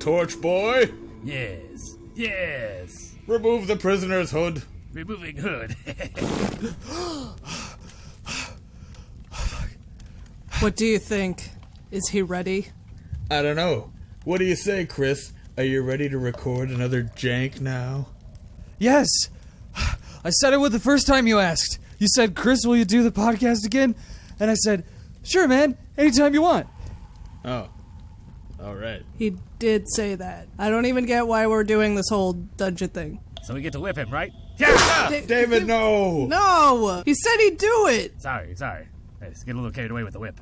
torch, boy. Yes. Remove the prisoner's hood. Removing hood. What do you think? Is he ready? I don't know. What do you say, Kris? Are you ready to record another jank now? Yes! I said it with the first time you asked. You said, Kris, will you do the podcast again? And I said, sure, man. Anytime you want. Oh. All right. He did say that. I don't even get why we're doing this whole dungeon thing. So we get to whip him, right? Yeah! David, no! No! He said he'd do it! Sorry. I just get a little carried away with the whip.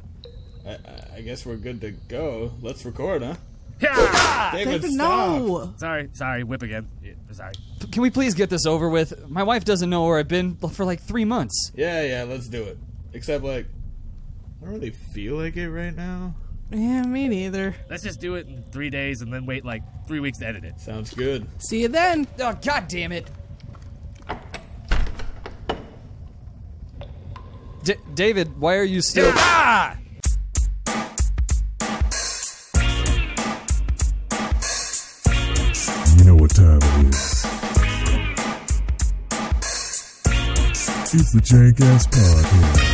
I guess we're good to go. Let's record, huh? Yeah! David, stop! No! Sorry, whip again. Yeah, sorry. Can we please get this over with? My wife doesn't know where I've been for like 3 months. Yeah, let's do it. Except, like, I don't really feel like it right now. Yeah, me neither. Let's just do it in 3 days and then wait like 3 weeks to edit it. Sounds good. See you then. Oh, God damn it. David, why are you still... Ah! You know what time it is. It's the Jank-Ass Podcast.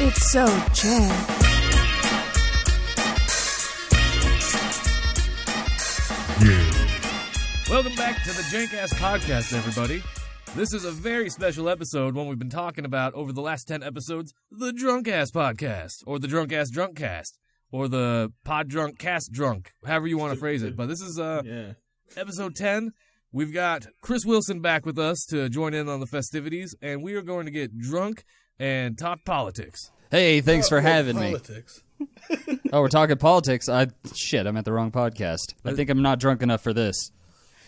It's so jank. Yeah. Welcome back to the Jank-Ass Podcast, everybody. This is a very special episode, one we've been talking about over the last 10 episodes, the Drunk-Ass Podcast, or the Jank-Ass Drunk-Cast, or the Pod Drunk Cast Drunk, however you want to phrase it. But this is episode 10. We've got Kris Wilson back with us to join in on the festivities, and we are going to get drunk and talk politics. Hey, thanks for having politics. me. Oh, we're talking politics? Shit, I'm at the wrong podcast. I think I'm not drunk enough for this.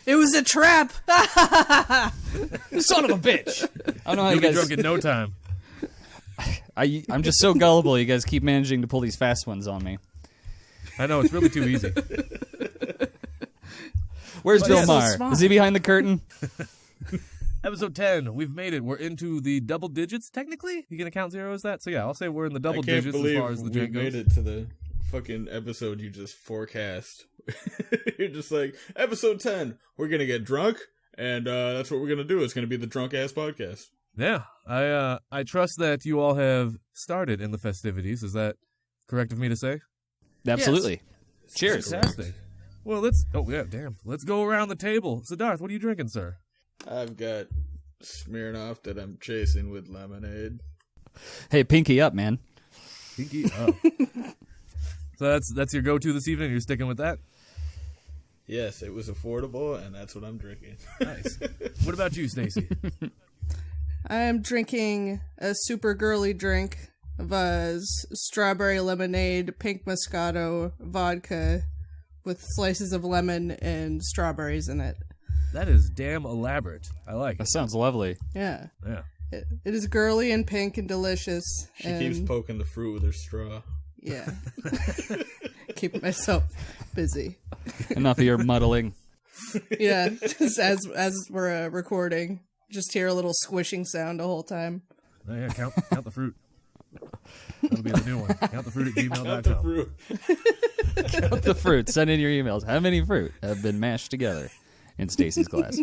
It was a trap! Son of a bitch! I don't know how You'll you be guys... drunk in no time. I'm just so gullible. You guys keep managing to pull these fast ones on me. I know, it's really too easy. Where's Bill so Maher? smart. Is he behind the curtain? Episode 10, we've made it. We're into the double digits, technically? You gonna count zero as that? So yeah, I'll say we're in the double I can't digits as believe far as the we jank made goes. it to the fucking episode you just forecast. You're just like, episode 10, we're gonna get drunk, and that's what we're gonna do. It's gonna be the Drunk-Ass Podcast. Yeah, I trust that you all have started in the festivities. Is that correct of me to say? Absolutely. Cheers. Fantastic. Well, let's go around the table. Siddharth, what are you drinking, sir? I've got Smirnoff that I'm chasing with lemonade. Hey, pinky up, man. Pinky up. So that's your go-to this evening? You're sticking with that? Yes, it was affordable, and that's what I'm drinking. Nice. What about you, Stacey? I am drinking a super girly drink of strawberry lemonade, pink Moscato vodka with slices of lemon and strawberries in it. That is damn elaborate. I like That it. sounds lovely. Yeah. Yeah. It is girly and pink and delicious. She keeps poking the fruit with her straw. Yeah. Keeping myself busy. Enough of your muddling. Yeah, just as we're recording. Just hear a little squishing sound the whole time. Oh, yeah, count the fruit. That'll be the new one. Count the fruit at gmail.com. Not the fruit. Count the fruit. Send in your emails. How many fruit have been mashed together in Stacey's glass?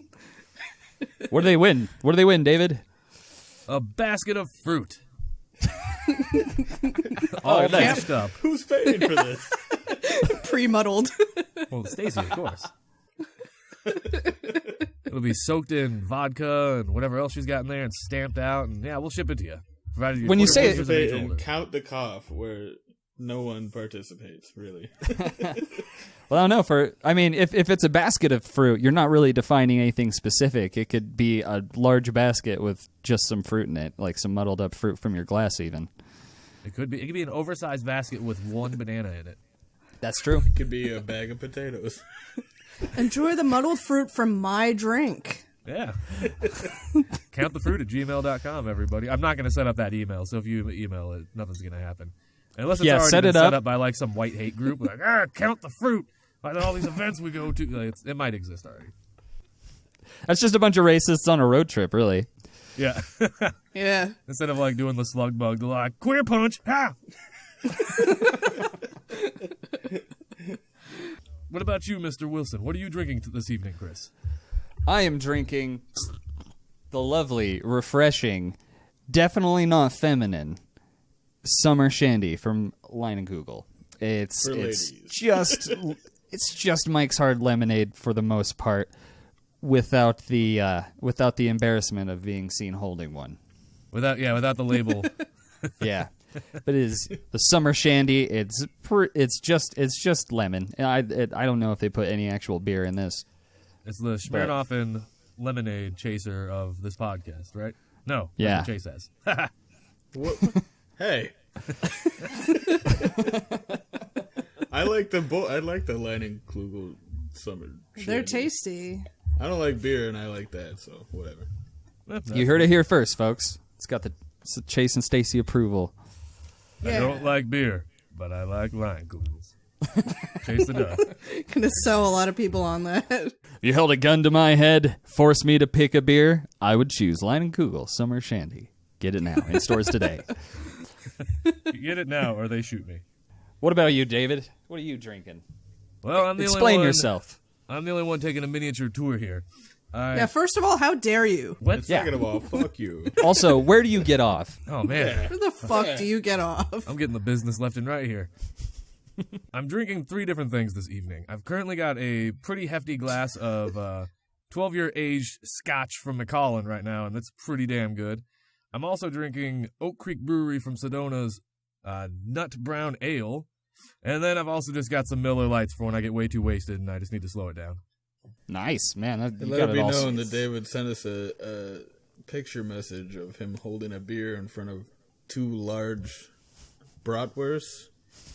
What do they win? What do they win, David? A basket of fruit. All mashed up. Who's paying for this? Pre-muddled. Well, Stacey, of course. It'll be soaked in vodka and whatever else she's got in there and stamped out, and yeah, we'll ship it to you. Provided When you say it- Participate and count the cough where no one participates, really. Well, I don't know. If it's a basket of fruit, you're not really defining anything specific. It could be a large basket with just some fruit in it, like some muddled up fruit from your glass even. It could be an oversized basket with one banana in it. That's true. It could be a bag of potatoes. Enjoy the muddled fruit from my drink. Yeah. Count the fruit at gmail.com, everybody. I'm not going to set up that email, so if you email it, nothing's going to happen. Unless it's already set been it set up. up by like some white hate group, like, count the fruit. Like all these events we go to, like, it might exist already. That's just a bunch of racists on a road trip, really. Yeah. Yeah. Instead of like doing the slug bug, they're like, queer punch, ha! What about you, Mr. Wilson? What are you drinking this evening, Kris? I am drinking the lovely, refreshing, definitely not feminine summer shandy from Line and Google. It's just Mike's Hard Lemonade for the most part, without the embarrassment of being seen holding one. Without the label. Yeah, but it is the summer shandy. It's just lemon. And I don't know if they put any actual beer in this. It's the Smirnoff and lemonade chaser of this podcast, right? No, that's what Chase says. What? Hey. I like the Line and Klugel summer. They're shandy. tasty. I don't like beer, and I like that, so whatever. You heard it here first, folks. It's got the Chase and Stacey approval. I don't like beer, but I like Line Googles. Chase the duck. Gonna sew a lot of people on that. If you held a gun to my head, forced me to pick a beer, I would choose Line and Google Summer Shandy. Get it now in stores today. Get it now, or they shoot me. What about you, David? What are you drinking? Well, I'm the only Explain one. yourself. I'm the only one taking a miniature tour here. Yeah, first of all, how dare you? What? And second of all, fuck you. Also, where do you get off? Oh man, Where the fuck do you get off? I'm getting the business left and right here. I'm drinking 3 different things this evening. I've currently got a pretty hefty glass of 12-year aged Scotch from Macallan right now, and that's pretty damn good. I'm also drinking Oak Creek Brewery from Sedona's Nut Brown Ale, and then I've also just got some Miller Lights for when I get way too wasted and I just need to slow it down. Nice, man. You Let got it it be all. known that David sent us a picture message of him holding a beer in front of 2 large bratwursts.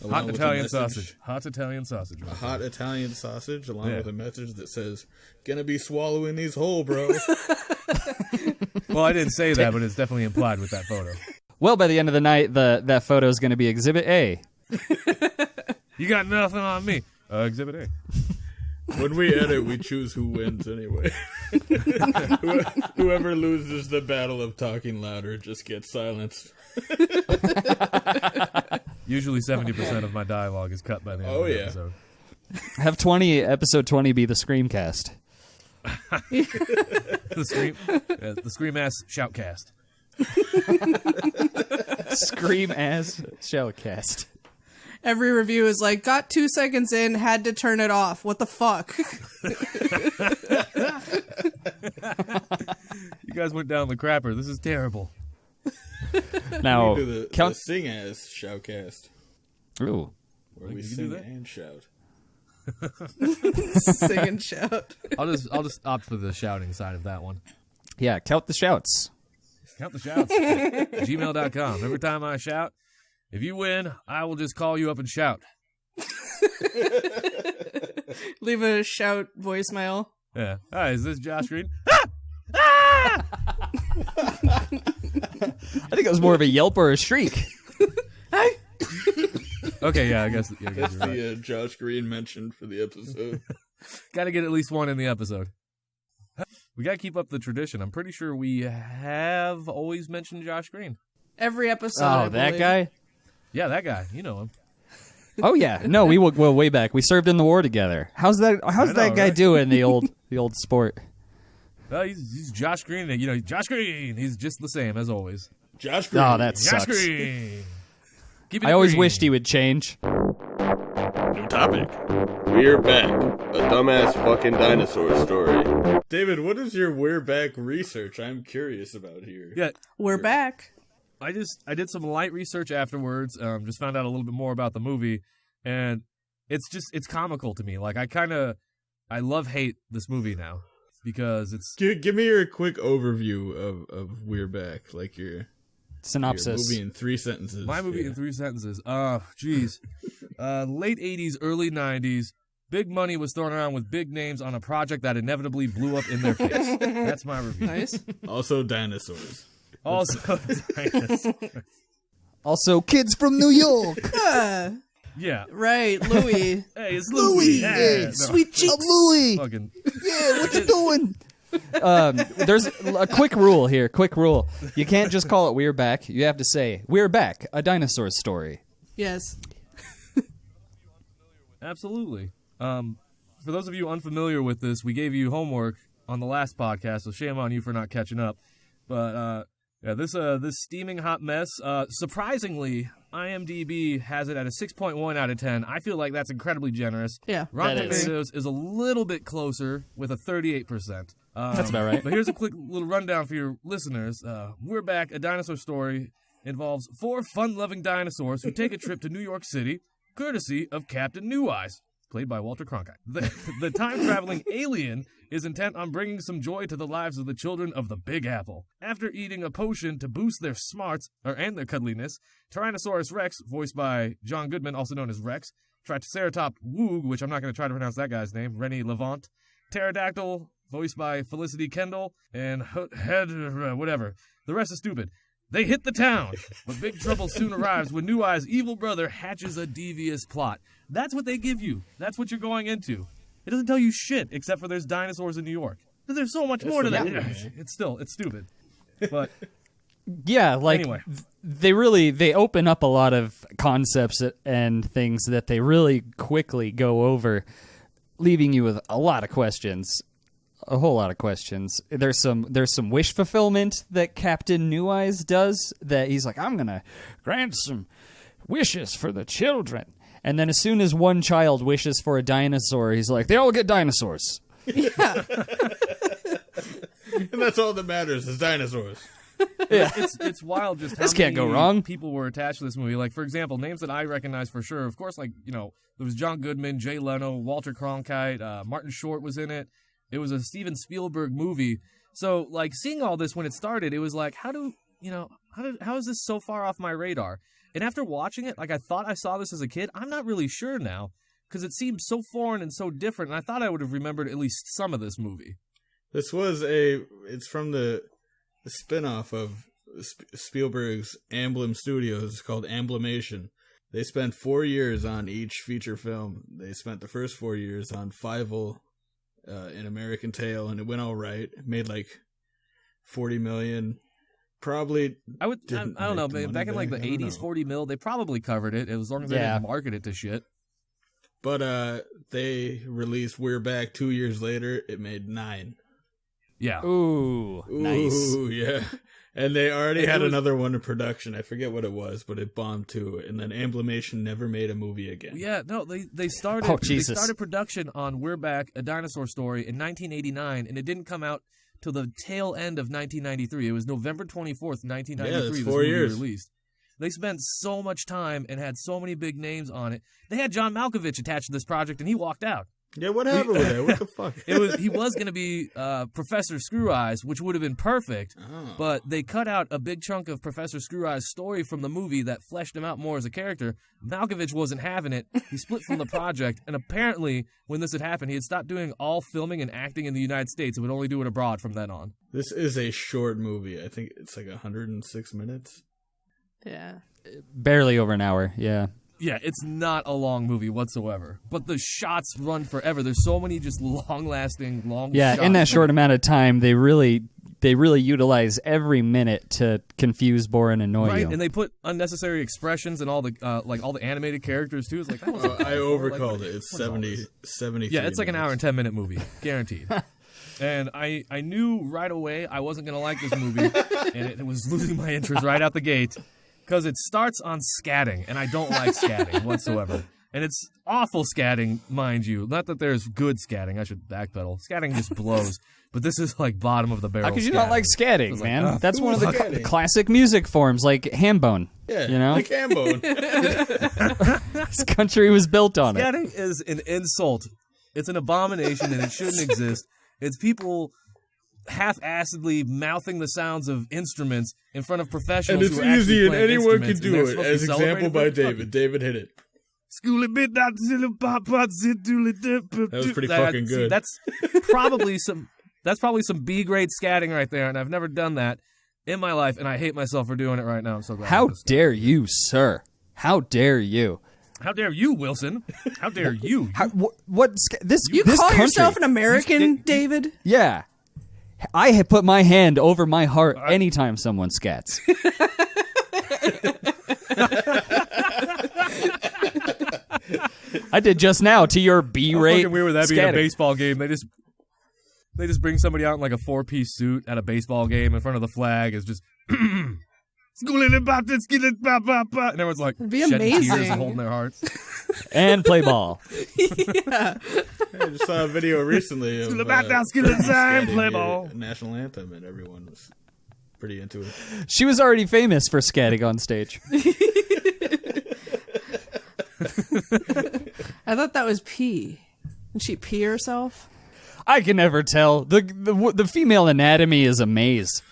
Hot Italian sausage. Hot Italian sausage. A hot Italian sausage, along with a message that says, "Gonna be swallowing these whole, bro." Well, I didn't say that, but it's definitely implied with that photo. Well, by the end of the night, that photo is going to be Exhibit A. You got nothing on me. Exhibit A. When we edit, we choose who wins anyway. Whoever loses the battle of talking louder just gets silenced. Usually 70% of my dialogue is cut by the end of the episode. Have episode 20 be the Screamcast. the Scream-Ass Shoutcast. Scream-Ass Shoutcast. Every review is like, got 2 seconds in, had to turn it off. What the fuck? You guys went down the crapper. This is terrible. Now, We do the sing-ass shoutcast, Ooh. where we You can do sing that? and shout. Sing and shout. I'll just opt for the shouting side of that one. Yeah, count the shouts. Count the shouts. gmail.com. Every time I shout, if you win, I will just call you up and shout. Leave a shout voicemail. Yeah. Hi, is this Josh Green? I think it was more of a yelp or a shriek. Okay, yeah, I guess That's you're right. the Josh Green mentioned for the episode. Got to get at least one in the episode. We got to keep up the tradition. I'm pretty sure we have always mentioned Josh Green. Every episode. I Oh, that believe. guy? Yeah, that guy. You know him. Oh yeah, no, we well way back. We served in the war together. How's that guy right? doing? The old sport. Well, he's Josh Green. You know, Josh Green. He's just the same as always. Josh Green. Oh, that Josh sucks. Green. Keep it I always green. wished he would change. New topic. We're back. A dumbass fucking dinosaur story. David, what is your We're Back research? I'm curious about here. Yeah, We're back. I did some light research afterwards. Just found out a little bit more about the movie, and it's comical to me. Like I love-hate this movie now because it's Give me your quick overview of We're Back, like your Synopsis. movie in 3 sentences. my movie Yeah. in 3 sentences. Geez, late '80s, early '90s. Big money was thrown around with big names on a project that inevitably blew up in their face. That's my review. Nice. Also dinosaurs. Also, dinosaurs. Also, kids from New York. Yeah. Right, Louis. Hey, it's Louis. Yeah. No, Sweet cheeks. Louis. fucking. Yeah, what you doing? There's a quick rule here. Quick rule. You can't just call it We're Back. You have to say, We're Back, a Dinosaur Story. Yes. Absolutely. For those of you unfamiliar with this, we gave you homework on the last podcast, so shame on you for not catching up. But yeah, this steaming hot mess. Surprisingly, IMDb has it at a 6.1 out of 10. I feel like that's incredibly generous. Yeah. Rotten That is. Tomatoes is a little bit closer with a 38%. That's about right. But here's a quick little rundown for your listeners. We're Back, a Dinosaur Story involves 4 fun-loving dinosaurs who take a trip to New York City, courtesy of Captain New Eyes, played by Walter Cronkite. The time-traveling alien is intent on bringing some joy to the lives of the children of the Big Apple. After eating a potion to boost their smarts and their cuddliness, Tyrannosaurus Rex, voiced by John Goodman, also known as Rex, Triceratops Woog, which I'm not going to try to pronounce that guy's name, Rennie Levant, Pterodactyl, voiced by Felicity Kendall, and whatever. The rest is stupid. They hit the town, but big trouble soon arrives when New Eye's evil brother hatches a devious plot. That's what they give you. That's what you're going into. It doesn't tell you shit, except for there's dinosaurs in New York. But there's so much more to that. It's stupid. But Yeah, like Anyway. they open up a lot of concepts and things that they really quickly go over, leaving you with a lot of questions. A whole lot of questions. There's some wish fulfillment that Captain New Eyes does, that he's like, I'm gonna grant some wishes for the children. And then as soon as one child wishes for a dinosaur, he's like, they all get dinosaurs. Yeah. And that's all that matters is dinosaurs. it's wild just how This can't many go wrong. people were attached to this movie. Like, for example, names that I recognize for sure. Of course, like, there was John Goodman, Jay Leno, Walter Cronkite, Martin Short was in it. It was a Steven Spielberg movie. So, like, seeing all this when it started, it was like, how is this so far off my radar? And after watching it, like, I thought I saw this as a kid. I'm not really sure now, because it seemed so foreign and so different, and I thought I would have remembered at least some of this movie. It's from the spin-off of Spielberg's Amblin Studios. It's called Amblimation. They spent 4 years on each feature film. They spent the first 4 years on Fievel, in American Tail, and it went all right. It made like $40 million. Probably. I don't know, man. Back in like the 80s, 40 mil, they probably covered it as long as they didn't market it to shit. But they released We're Back 2 years later. It made $9 million. Yeah. Ooh, nice. Ooh, yeah. And they already had another one in production. I forget what it was, but it bombed too. And then Amblimation never made a movie again. Yeah, no, they started they started production on We're Back, a Dinosaur Story in 1989, and it didn't come out till the tail end of 1993. It was November 24th, 1993 Yeah, that's this 4 movie years. released. They spent so much time and had so many big names on it. They had John Malkovich attached to this project, and he walked out. Yeah, what happened with that? What the fuck? He was going to be Professor Screw Eyes, which would have been perfect, but they cut out a big chunk of Professor Screw Eyes' story from the movie that fleshed him out more as a character. Malkovich wasn't having it. He split from the project, and apparently, when this had happened, he had stopped doing all filming and acting in the United States and would only do it abroad from then on. This is a short movie. I think it's like 106 minutes. Yeah. Barely over an hour, yeah. Yeah, it's not a long movie whatsoever. But the shots run forever. There's so many just long-lasting, Yeah, shots. in that short amount of time, they really utilize every minute to confuse, bore, and annoy Right, you. and they put unnecessary expressions in all the all the animated characters too. It's like, that wasn't I overcalled it. It's what's all 70. this? 73 Yeah, it's like an hour and minutes. 10-minute movie, guaranteed. And I knew right away I wasn't gonna like this movie, and it was losing my interest right out the gate because it starts on scatting, and I don't like scatting whatsoever. And it's awful scatting, mind you. Not that there's good scatting. I should backpedal. Scatting just blows. But this is like bottom of the barrel. How could you not like scatting, like, man? That's one of the scatting? classic music forms, like Hambone. Yeah, you know? like Hambone. This country was built on it. Scatting is an insult. It's an abomination, and it shouldn't exist. It's people half-assedly mouthing the sounds of instruments in front of professionals. And it's who are actually easy, and playing anyone can instruments, and do they're it. supposed to be As example celebrated by for David. David hit it. That was pretty fucking good. That's probably some B-grade scatting right there, and I've never done that in my life, and I hate myself for doing it right now. I'm so glad. How dare you, sir? How dare you? How dare you, Wilson? How dare you? What this You this call country, yourself an American, David? Yeah. I have put my hand over my heart anytime someone scats. I did just now to your B-rate. How fucking weird would that be in a scatting. baseball game? They just bring somebody out in like a 4-piece suit at a baseball game in front of the flag. It's just and everyone's like It'd be shedding tears amazing. and holding their hearts. And play ball. Yeah. I just saw a video recently of Scatting, play the ball. national anthem, and everyone was pretty into it. She was already famous for scatting on stage. I thought that was pee. Did she pee herself? I can never tell. The female anatomy is a maze.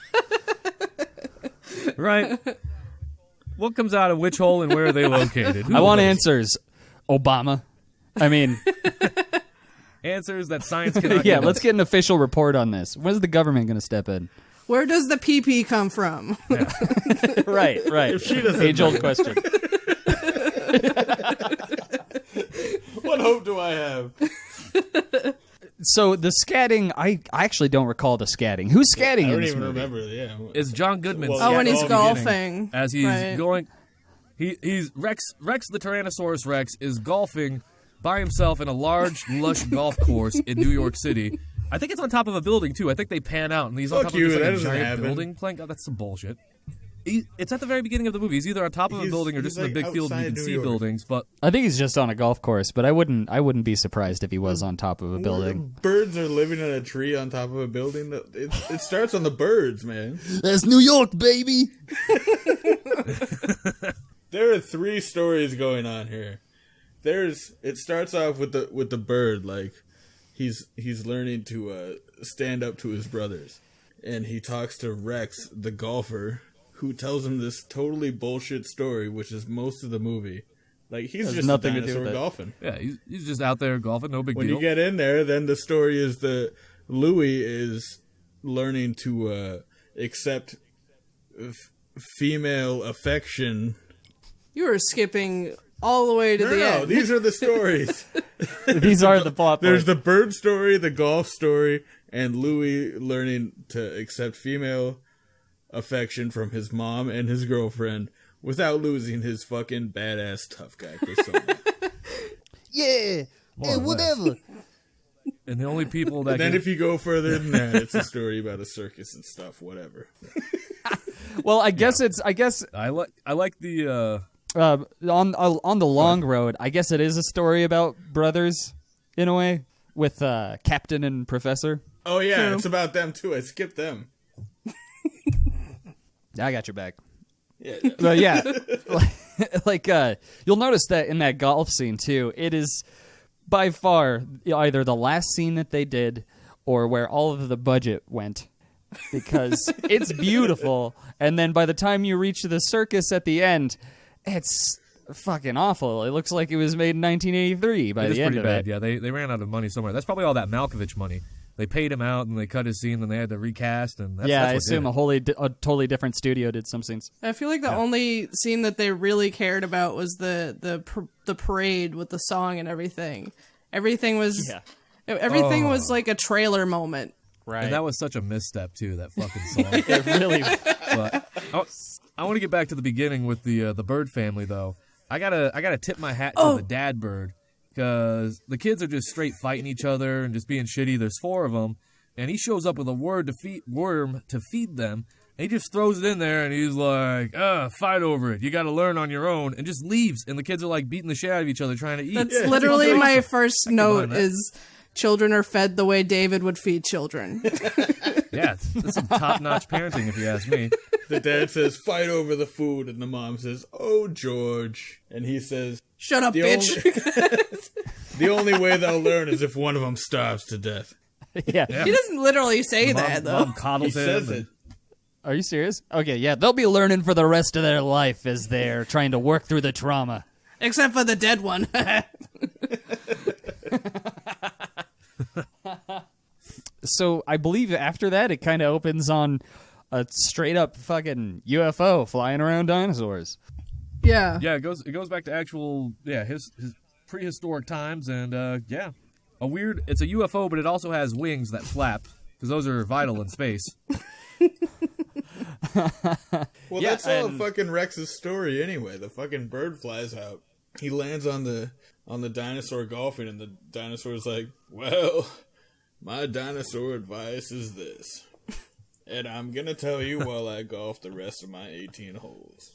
Right. What comes out of which hole and where are they located? Who I want knows? answers, Obama. I mean, Answers that science cannot yeah, give let's us. get an official report on this. When's the government going to step in? Where does the pee come from? Right. She doesn't Age-old question. What hope do I have? So the scatting, I actually don't recall the scatting. Who's scatting I in don't this even movie? remember. Yeah, It's John Goodman. Well, Oh, when he's at the beginning golfing. as he's Right. going. He's Rex the Tyrannosaurus Rex is golfing by himself in a large, lush golf course in New York City. I think it's on top of a building too. I think they pan out and he's on Fuck top you, of just, that like, a doesn't giant happen. building playing. Oh, that's some bullshit. It's at the very beginning of the movie. He's either on top of a He's- building or he's, just in a like, big field and you outside can New see York. buildings. But I think he's just on a golf course, but I wouldn't be surprised if he was on top of a building. Birds are living in a tree on top of a building. It starts on the birds, man. That's New York, baby. There are 3 stories going on here. It starts off with the bird, like he's learning to stand up to his brothers, and he talks to Rex, the golfer, who tells him this totally bullshit story, which is most of the movie. Like he's Has just nothing a to do dinosaur with it. golfing. yeah, he's just out there golfing. No big When deal. you get in there, then the story is that Louis is learning to accept female affection. You were skipping all the way to the No, end. these are the stories. These are the plot There's points. the bird story, the golf story, and Louis learning to accept female affection from his mom and his girlfriend without losing his fucking badass tough guy persona. Yeah, More or whatever. And the only people that And then can, if you go further than that, it's a story about a circus and stuff, whatever. Well, I guess I like the on the long road, I guess it is a story about brothers in a way with Captain and Professor. Oh yeah, True. it's about them too. I skipped them. I got your back. Yeah. But yeah, like you'll notice that in that golf scene too, it is by far either the last scene that they did or where all of the budget went, because it's beautiful, and then by the time you reach the circus at the end, it's fucking awful. It looks like it was made in 1983 by It is the end pretty of bad. it. Yeah, they ran out of money somewhere. That's probably all that Malkovich money. They paid him out and they cut his scene and they had to recast. And that's, Yeah, that's I what assume did it. a totally different studio did some scenes. I feel like the only scene that they really cared about was the parade with the song and everything. Everything was everything was like a trailer moment. Right. And that was such a misstep too. That fucking song. It really. But I want to get back to the beginning with the bird family though. I gotta tip my hat to the dad bird, because the kids are just straight fighting each other and just being shitty. There's 4 of them, and he shows up with a worm to feed them. And he just throws it in there, and he's like, fight over it. You got to learn on your own, and just leaves. And the kids are like beating the shit out of each other trying to eat. That's literally my first note behind that. is children are fed the way David would feed children. Yeah, it's some top-notch parenting, if you ask me. The dad says, fight over the food, and the mom says, oh, George. And he says, Shut up, the bitch. the only way they'll learn is if one of them starves to death. Yeah. He doesn't literally say that though. Mom coddles He him. says and- it. Are you serious? Okay, yeah. They'll be learning for the rest of their life as they're trying to work through the trauma. Except for the dead one. So I believe after that, it kind of opens on a straight up fucking UFO flying around dinosaurs. Yeah. Yeah, it goes back to actual his prehistoric times, and it's a UFO, but it also has wings that flap, because those are vital in space. Well, Yeah, that's all and- fucking Rex's story anyway. The fucking bird flies out. He lands on the dinosaur golfing, and the dinosaur's like, well, my dinosaur advice is this. And I'm going to tell you while I golf the rest of my 18 holes.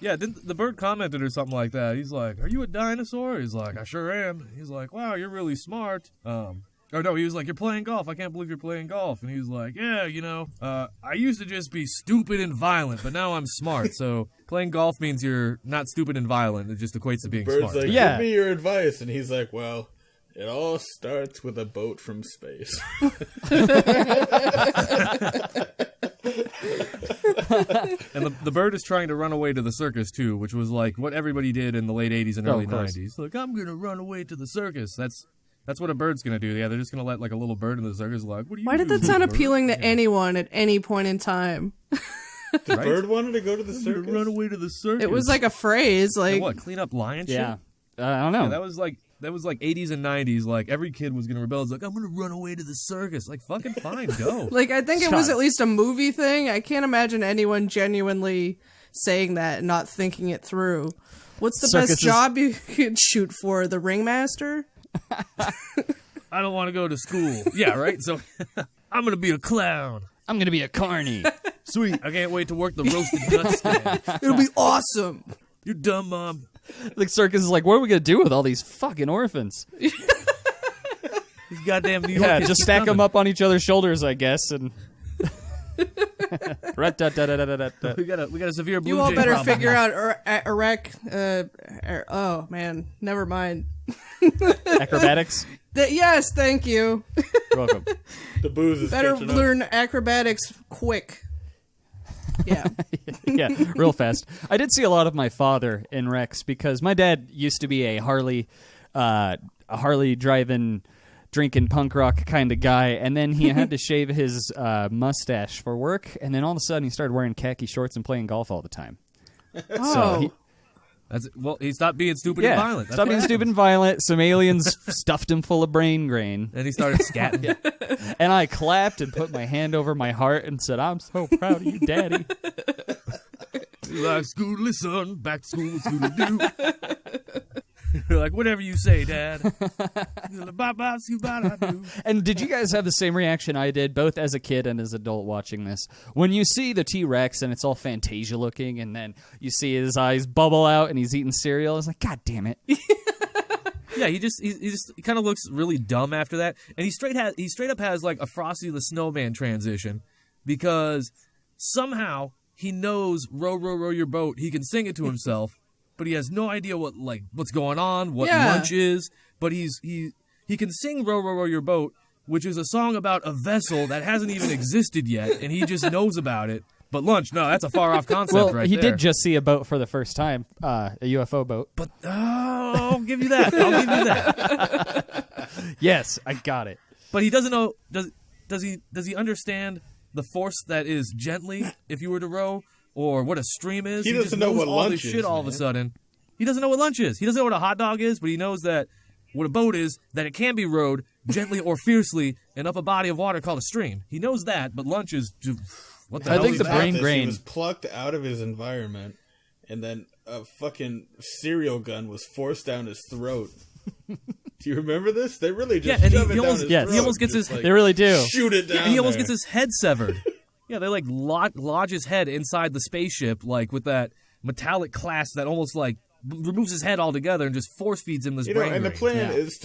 Yeah, the bird commented or something like that. He's like, "Are you a dinosaur?" He's like, "I sure am." He's like, "Wow, you're really smart." Or no, he was like, "You're playing golf. I can't believe you're playing golf." And he was like, "Yeah, I used to just be stupid and violent, but now I'm smart. So playing golf means you're not stupid and violent. It just equates to being Bird's smart." like, Yeah. give me your advice. And he's like, well, it all starts with a boat from space. And the bird is trying to run away to the circus too, which was like what everybody did in the late 80s and Oh, early of course. 90s. Like, I'm gonna run away to the circus. That's what a bird's gonna do. Yeah, they're just gonna let like a little bird in the circus. Like, what do you? Why did do, that sound little bird?" appealing to anyone at any point in time? The Right? bird wanted to go to the I'm gonna circus. run away to the circus. It was like a phrase, And like what? Clean up lion shit. Yeah. I don't know. Yeah, that was like 80s and 90s. Like every kid was gonna rebel. It's like, I'm gonna run away to the circus. Like, fucking fine, go. Like, I think it was Shut at least a movie thing. I can't imagine anyone genuinely saying that and not thinking it through. What's the best Circuses- job you could shoot for? The ringmaster? I don't want to go to school. Yeah, right. So I'm gonna be a clown. I'm gonna be a carny. Sweet. I can't wait to work the roasted nut stand. It'll be awesome. You're dumb, Mom. The circus is like, what are we gonna do with all these fucking orphans? These goddamn New York Yeah, kids just keep stack them coming. up on each other's shoulders, I guess, and. Rat-tat-tat-tat-tat-tat. We got a severe blue You all jay better problem figure here. out Iraq. Oh, man. Never mind. Acrobatics. Yes, thank you. You're welcome. The booze is Better catching up. learn acrobatics quick. Yeah. Yeah, real fast. I did see a lot of my father in Rex because my dad used to be a Harley driving, drinking punk rock kind of guy, and then he had to shave his mustache for work, and then all of a sudden he started wearing khaki shorts and playing golf all the time. Oh. He stopped being stupid and violent. That's Stop what being happened. stupid and violent. Some aliens stuffed him full of brain grain, And he started scatting. and I clapped and put my hand over my heart and said, "I'm so proud of you, Daddy." Like, Scootley, son, back to school, Scootley-Doo. You're like, whatever you say, Dad. You're like, bye, bye, Scootley-Doo. And did you guys have the same reaction I did, both as a kid and as an adult watching this? When you see the T-Rex and it's all Fantasia looking, and then you see his eyes bubble out and he's eating cereal, it's like, God damn it. Yeah, he kind of looks really dumb after that, and he straight up has like a Frosty the Snowman transition, because somehow he knows "Row, row, row your boat." He can sing it to himself, but he has no idea what's going on, what Yeah. lunch is. But he can sing "Row, row, row your boat," which is a song about a vessel that hasn't even existed yet, and he just knows about it. But lunch, no, that's a far off concept Well, right he there. did just see a boat for the first time, a UFO boat. But I'll give you that. I'll give you that. Yes, I got it. But he doesn't know. Does he understand the force that is gently if you were to row, or what a stream is? He doesn't just know knows what all lunch this shit is, all of a man. sudden. He doesn't know what lunch is. He doesn't know what a hot dog is, but he knows that what a boat is, that it can be rowed gently or fiercely and up a body of water called a stream. He knows that, but lunch is just, what the I hell think is the that? brain He grain- was plucked out of his environment, and then a fucking cereal gun was forced down his throat. Do you remember this? They really just Yeah, and shove he it down almost- his yes. throat. he almost gets just his- like, They really do. shoot it down. And he almost there. gets his head severed. Yeah, they like lodge his head inside the spaceship, like with that metallic clasp that almost like removes his head altogether and just force feeds him this You know, brain and the grain. plan Yeah. is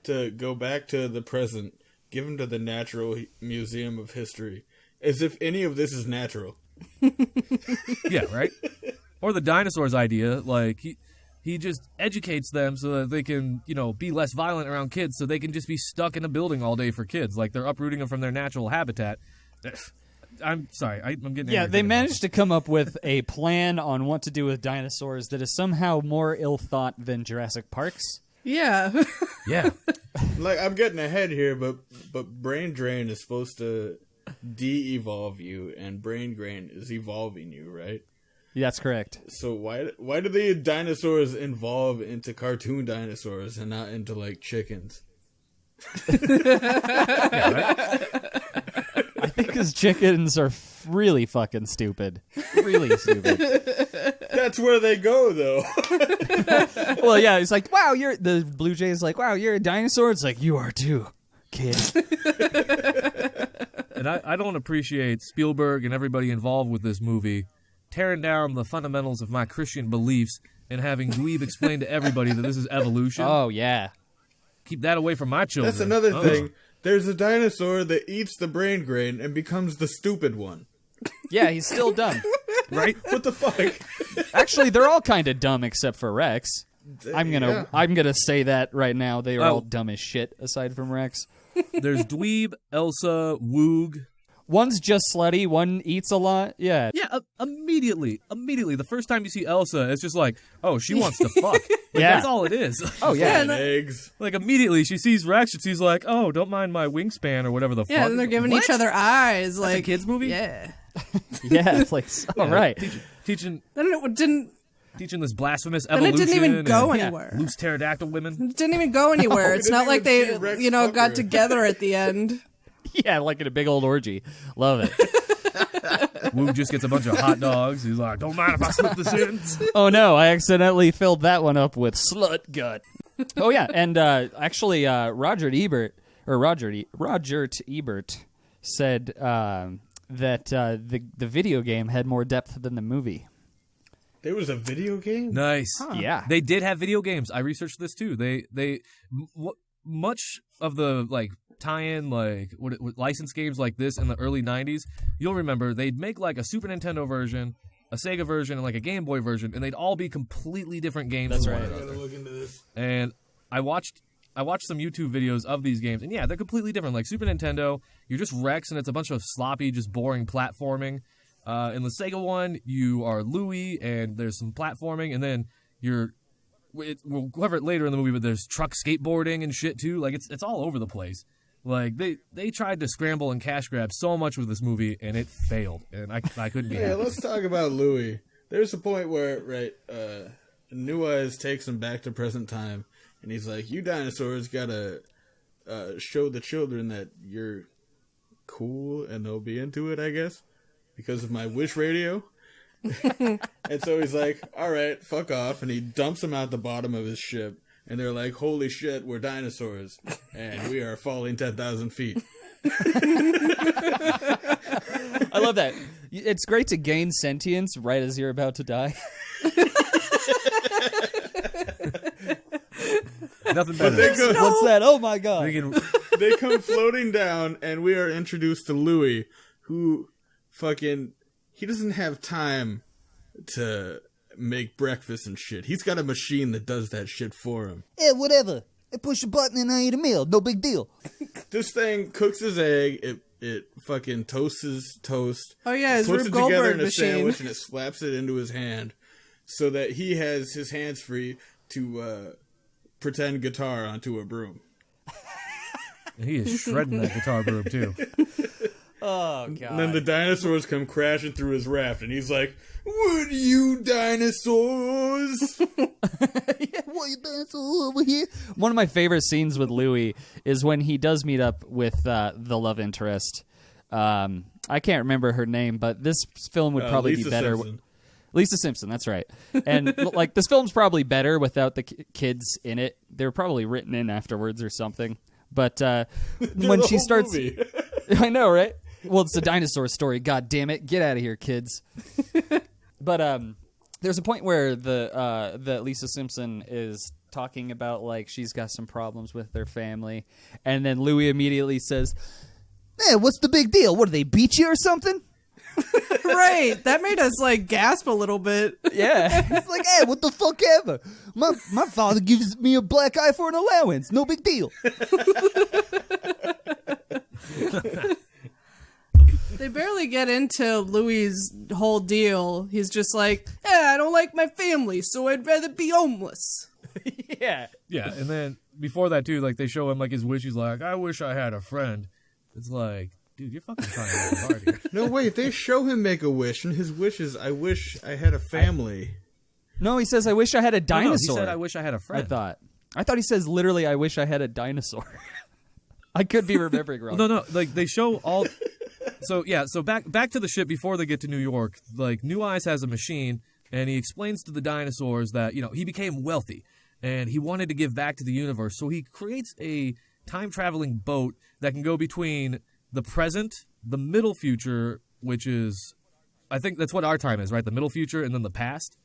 to go back to the present, give him to the Natural Museum of History, as if any of this is natural. Yeah, right? Or the dinosaurs idea, like he just educates them so that they can, be less violent around kids, so they can just be stuck in a building all day for kids. Like they're uprooting them from their natural habitat. I'm sorry, I'm getting Yeah, angry they thinking about managed to come up with a plan on what to do with dinosaurs that is somehow more ill-thought than Jurassic Park's. Yeah. it. Yeah. Like, I'm getting ahead here, but brain drain is supposed to de-evolve you, and brain grain is evolving you, right? That's correct. So why do the dinosaurs evolve into cartoon dinosaurs and not into like chickens? Yeah, right? I think because chickens are really fucking stupid. Really stupid. That's where they go, though. Well, yeah, it's like, wow, the blue jay is like, wow, you're a dinosaur. It's like, you are too, kid. And I don't appreciate Spielberg and everybody involved with this movie tearing down the fundamentals of my Christian beliefs and having Dweeb explain to everybody that this is evolution. Oh, yeah. Keep that away from my children. That's another thing. There's a dinosaur that eats the brain grain and becomes the stupid one. Yeah, he's still dumb. Right? What the fuck? Actually, they're all kind of dumb except for Rex. I'm gonna say that right now. They are all dumb as shit aside from Rex. There's Dweeb, Elsa, Woog. One's just slutty. One eats a lot. Yeah. Yeah, immediately. The first time you see Elsa, it's just like, oh, she wants to fuck. Like, Yeah. That's all it is. Oh, yeah. And eggs. Like, immediately she sees Rex and she's like, oh, don't mind my wingspan or whatever the fuck. Yeah, and they're giving What? each other eyes. That's Like a kid's movie? Yeah. Yeah, it's like, all right. Teaching Then it didn't. this blasphemous Then evolution. it didn't even go and anywhere. Loose pterodactyl women. It didn't even go anywhere. It's didn't not like even they, see Rex got fucker. together at the end. Yeah, like in a big old orgy. Love it. Woog just gets a bunch of hot dogs. He's like, don't mind if I slip this in. Oh, no, I accidentally filled that one up with slut gut. Oh, yeah, and actually, Roger Ebert said that the video game had more depth than the movie. There was a video game? Nice. Yeah. They did have video games. I researched this too. Much of the like tie-in like what licensed games like this in the early 90s, you'll remember they'd make like a Super Nintendo version, a Sega version, and like a Game Boy version, and they'd all be completely different games. That's from right. one I another. gotta look into this. And I watched some YouTube videos of these games, and yeah, they're completely different. Like Super Nintendo, you're just Rex, and it's a bunch of sloppy, just boring platforming. In the Sega one, you are Louie, and there's some platforming, and then we'll cover it later in the movie, but there's truck skateboarding and shit too. Like it's all over the place. Like they tried to scramble and cash grab so much with this movie, and it failed. And I couldn't be Yeah, happy. let's talk about Louis. There's a point where, New Eyes takes him back to present time, and he's like, "You dinosaurs gotta show the children that you're cool, and they'll be into it, I guess, because of my wish radio." And so he's like, "All right, fuck off," and he dumps them out the bottom of his ship. And they're like, "Holy shit, we're dinosaurs, and we are falling 10,000 feet." I love that. It's great to gain sentience right as you're about to die. Nothing better. What's that? Oh, my God. They come floating down, and we are introduced to Louis, who he doesn't have time to make breakfast and shit. He's got a machine that does that shit for him. Yeah, whatever. I push a button and I eat a meal. No big deal. This thing cooks his egg, it fucking toasts his toast. Oh yeah, his puts Rube it together Goldberg in a machine. sandwich, and it slaps it into his hand so that he has his hands free to pretend guitar onto a broom. And he is shredding that guitar broom too. Oh, God. And then the dinosaurs come crashing through his raft, and he's like, "Would you dinosaurs?" What you dinosaur over here? One of my favorite scenes with Louis is when he does meet up with the love interest. I can't remember her name, but this film would probably Lisa be better. Simpson. Lisa Simpson, that's right. And like this film's probably better without the kids in it. They were probably written in afterwards or something. But when The she whole starts, movie. I know, right? Well, it's a dinosaur story. God damn it! Get out of here, kids. But there's a point where the Lisa Simpson is talking about like she's got some problems with their family, and then Louis immediately says, Hey, what's the big deal? What, do they beat you or something? Right, that made us like gasp a little bit. "Yeah." It's like, hey, what the fuck ever? My father gives me a black eye for an allowance. No big deal. They barely get into Louis' whole deal. He's just like, I don't like my family, so I'd rather be homeless. Yeah. Yeah, and then before that too, like they show him like his wish. He's like, "I wish I had a friend." It's like, dude, you're fucking trying really hard here. No, wait, they show him make a wish, and his wish is, "I wish I had a family." No, he says, "I wish I had a No, dinosaur." he said, "I wish I had a friend." I thought he says literally, "I wish I had a dinosaur." I could be remembering wrong. No, like they show all. So back to the ship before they get to New York. Like New Eyes has a machine, and he explains to the dinosaurs that he became wealthy, and he wanted to give back to the universe. So he creates a time traveling boat that can go between the present, the middle future, which is, I think that's what our time is, right? The middle future, and then the past.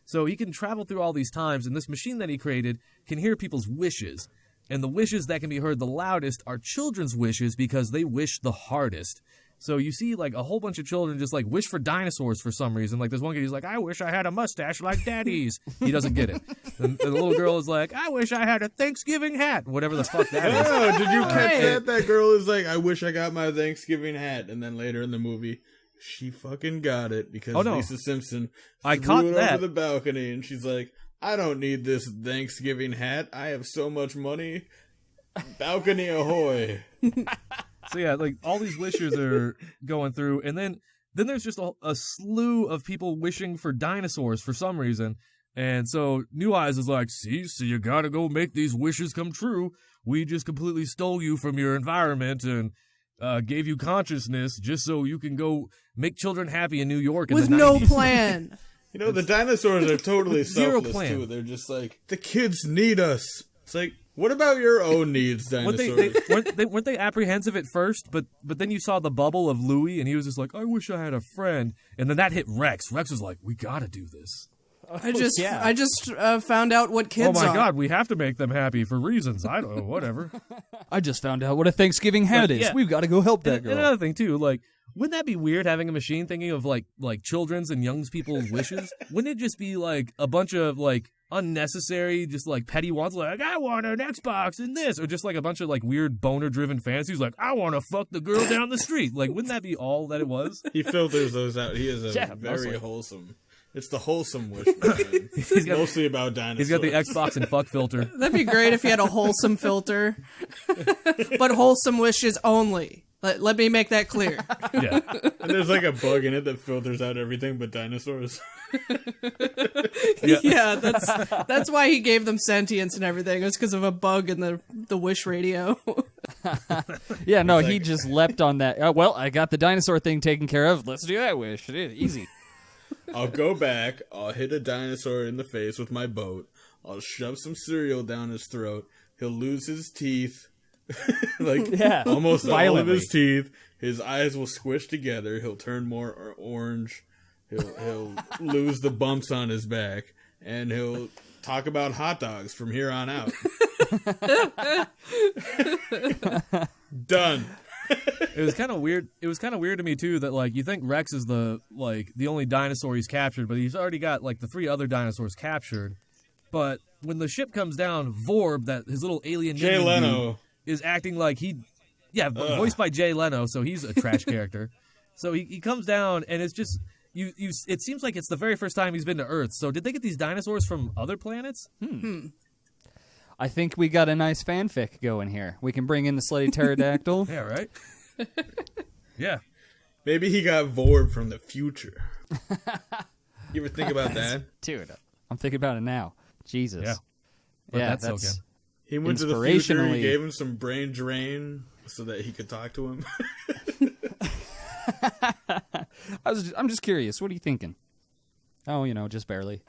So he can travel through all these times, and this machine that he created can hear people's wishes. And the wishes that can be heard the loudest are children's wishes because they wish the hardest. So you see, like, a whole bunch of children just, like, wish for dinosaurs for some reason. Like, there's one kid who's like, I wish I had a mustache like Daddy's. He doesn't get it. And the little girl is like, I wish I had a Thanksgiving hat. Whatever the fuck that is. Oh, did you catch that? That girl is like, I wish I got my Thanksgiving hat. And then later in the movie, she fucking got it because Lisa Simpson threw it over the balcony. And she's like, I don't need this Thanksgiving hat. I have so much money. Balcony ahoy. So yeah, like all these wishes are going through, and then there's just a slew of people wishing for dinosaurs for some reason. And so New Eyes is like, see, so you gotta go make these wishes come true. We just completely stole you from your environment and gave you consciousness just so you can go make children happy in New York with no plan. The dinosaurs are totally selfless too. They're just like, the kids need us. It's like, what about your own needs, dinosaurs? Weren't they apprehensive at first? But then you saw the bubble of Louie, and he was just like, I wish I had a friend. And then that hit Rex. Rex was like, we gotta do this. I just found out what kids are. Oh my god, we have to make them happy for reasons. I don't know, whatever. I just found out what a Thanksgiving hat is. We've got to go help that girl. And another thing too, like, wouldn't that be weird having a machine thinking of like children's and young people's wishes? Wouldn't it just be like a bunch of like unnecessary, just like petty wants, like I want an Xbox and this, or just like a bunch of like weird boner-driven fantasies, like I want to fuck the girl down the street? Like, wouldn't that be all that it was? He filters those out. He is very wholesome. It's the wholesome wish man. He's mostly about dinosaurs. He's got the Xbox and fuck filter. That'd be great if he had a wholesome filter, but wholesome wishes only. Let me make that clear. Yeah. And there's like a bug in it that filters out everything but dinosaurs. Yeah, that's why he gave them sentience and everything. It was because of a bug in the wish radio. Yeah, no, he just leapt on that. Oh, well, I got the dinosaur thing taken care of. Let's do that wish. Easy. I'll go back. I'll hit a dinosaur in the face with my boat. I'll shove some cereal down his throat. He'll lose his teeth. Almost all of his teeth. His eyes will squish together. He'll turn more orange. He'll lose the bumps on his back, and he'll talk about hot dogs from here on out. Done. It was kind of weird. It was kind of weird to me too that like you think Rex is the only dinosaur he's captured, but he's already got like the 3 other dinosaurs captured. But when the ship comes down, Vorb, that his little alien Jay Leno is acting like voiced by Jay Leno, so he's a trash character. So he comes down and it's just it seems like it's the very first time he's been to Earth. So did they get these dinosaurs from other planets? I think we got a nice fanfic going here. We can bring in the slutty pterodactyl. Yeah, right? Yeah. Maybe he got Vorb from the future. You ever think about that? Dude, I'm thinking about it now. Jesus. Yeah. But that's okay. He went to the future, he gave him some brain drain so that he could talk to him. I'm just curious. What are you thinking? Oh, just barely.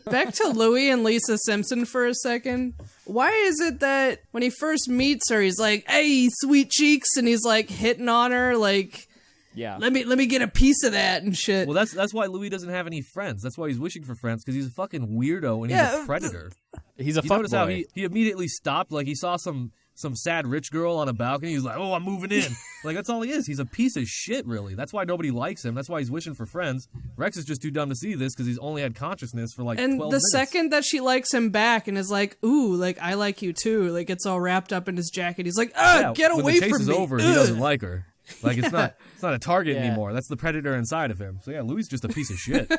Back to Louie and Lisa Simpson for a second. Why is it that when he first meets her, he's like, hey, sweet cheeks, and he's like hitting on her, like, yeah, let me get a piece of that and shit. Well, that's why Louie doesn't have any friends. That's why he's wishing for friends, because he's a fucking weirdo and he's a predator. He's a fuckboy. Notice how he immediately stopped, like he saw some sad rich girl on a balcony. He's like, oh, I'm moving in. Like, that's all he is. He's a piece of shit, really. That's why nobody likes him. That's why he's wishing for friends. Rex is just too dumb to see this because he's only had consciousness for like 12 minutes. And the second that she likes him back and is like, ooh, like, I like you too, like, it's all wrapped up in his jacket. He's like, get away from me. When the chase is over, he doesn't like her. Like, it's not a target anymore. That's the predator inside of him. So yeah, Louie's just a piece of shit.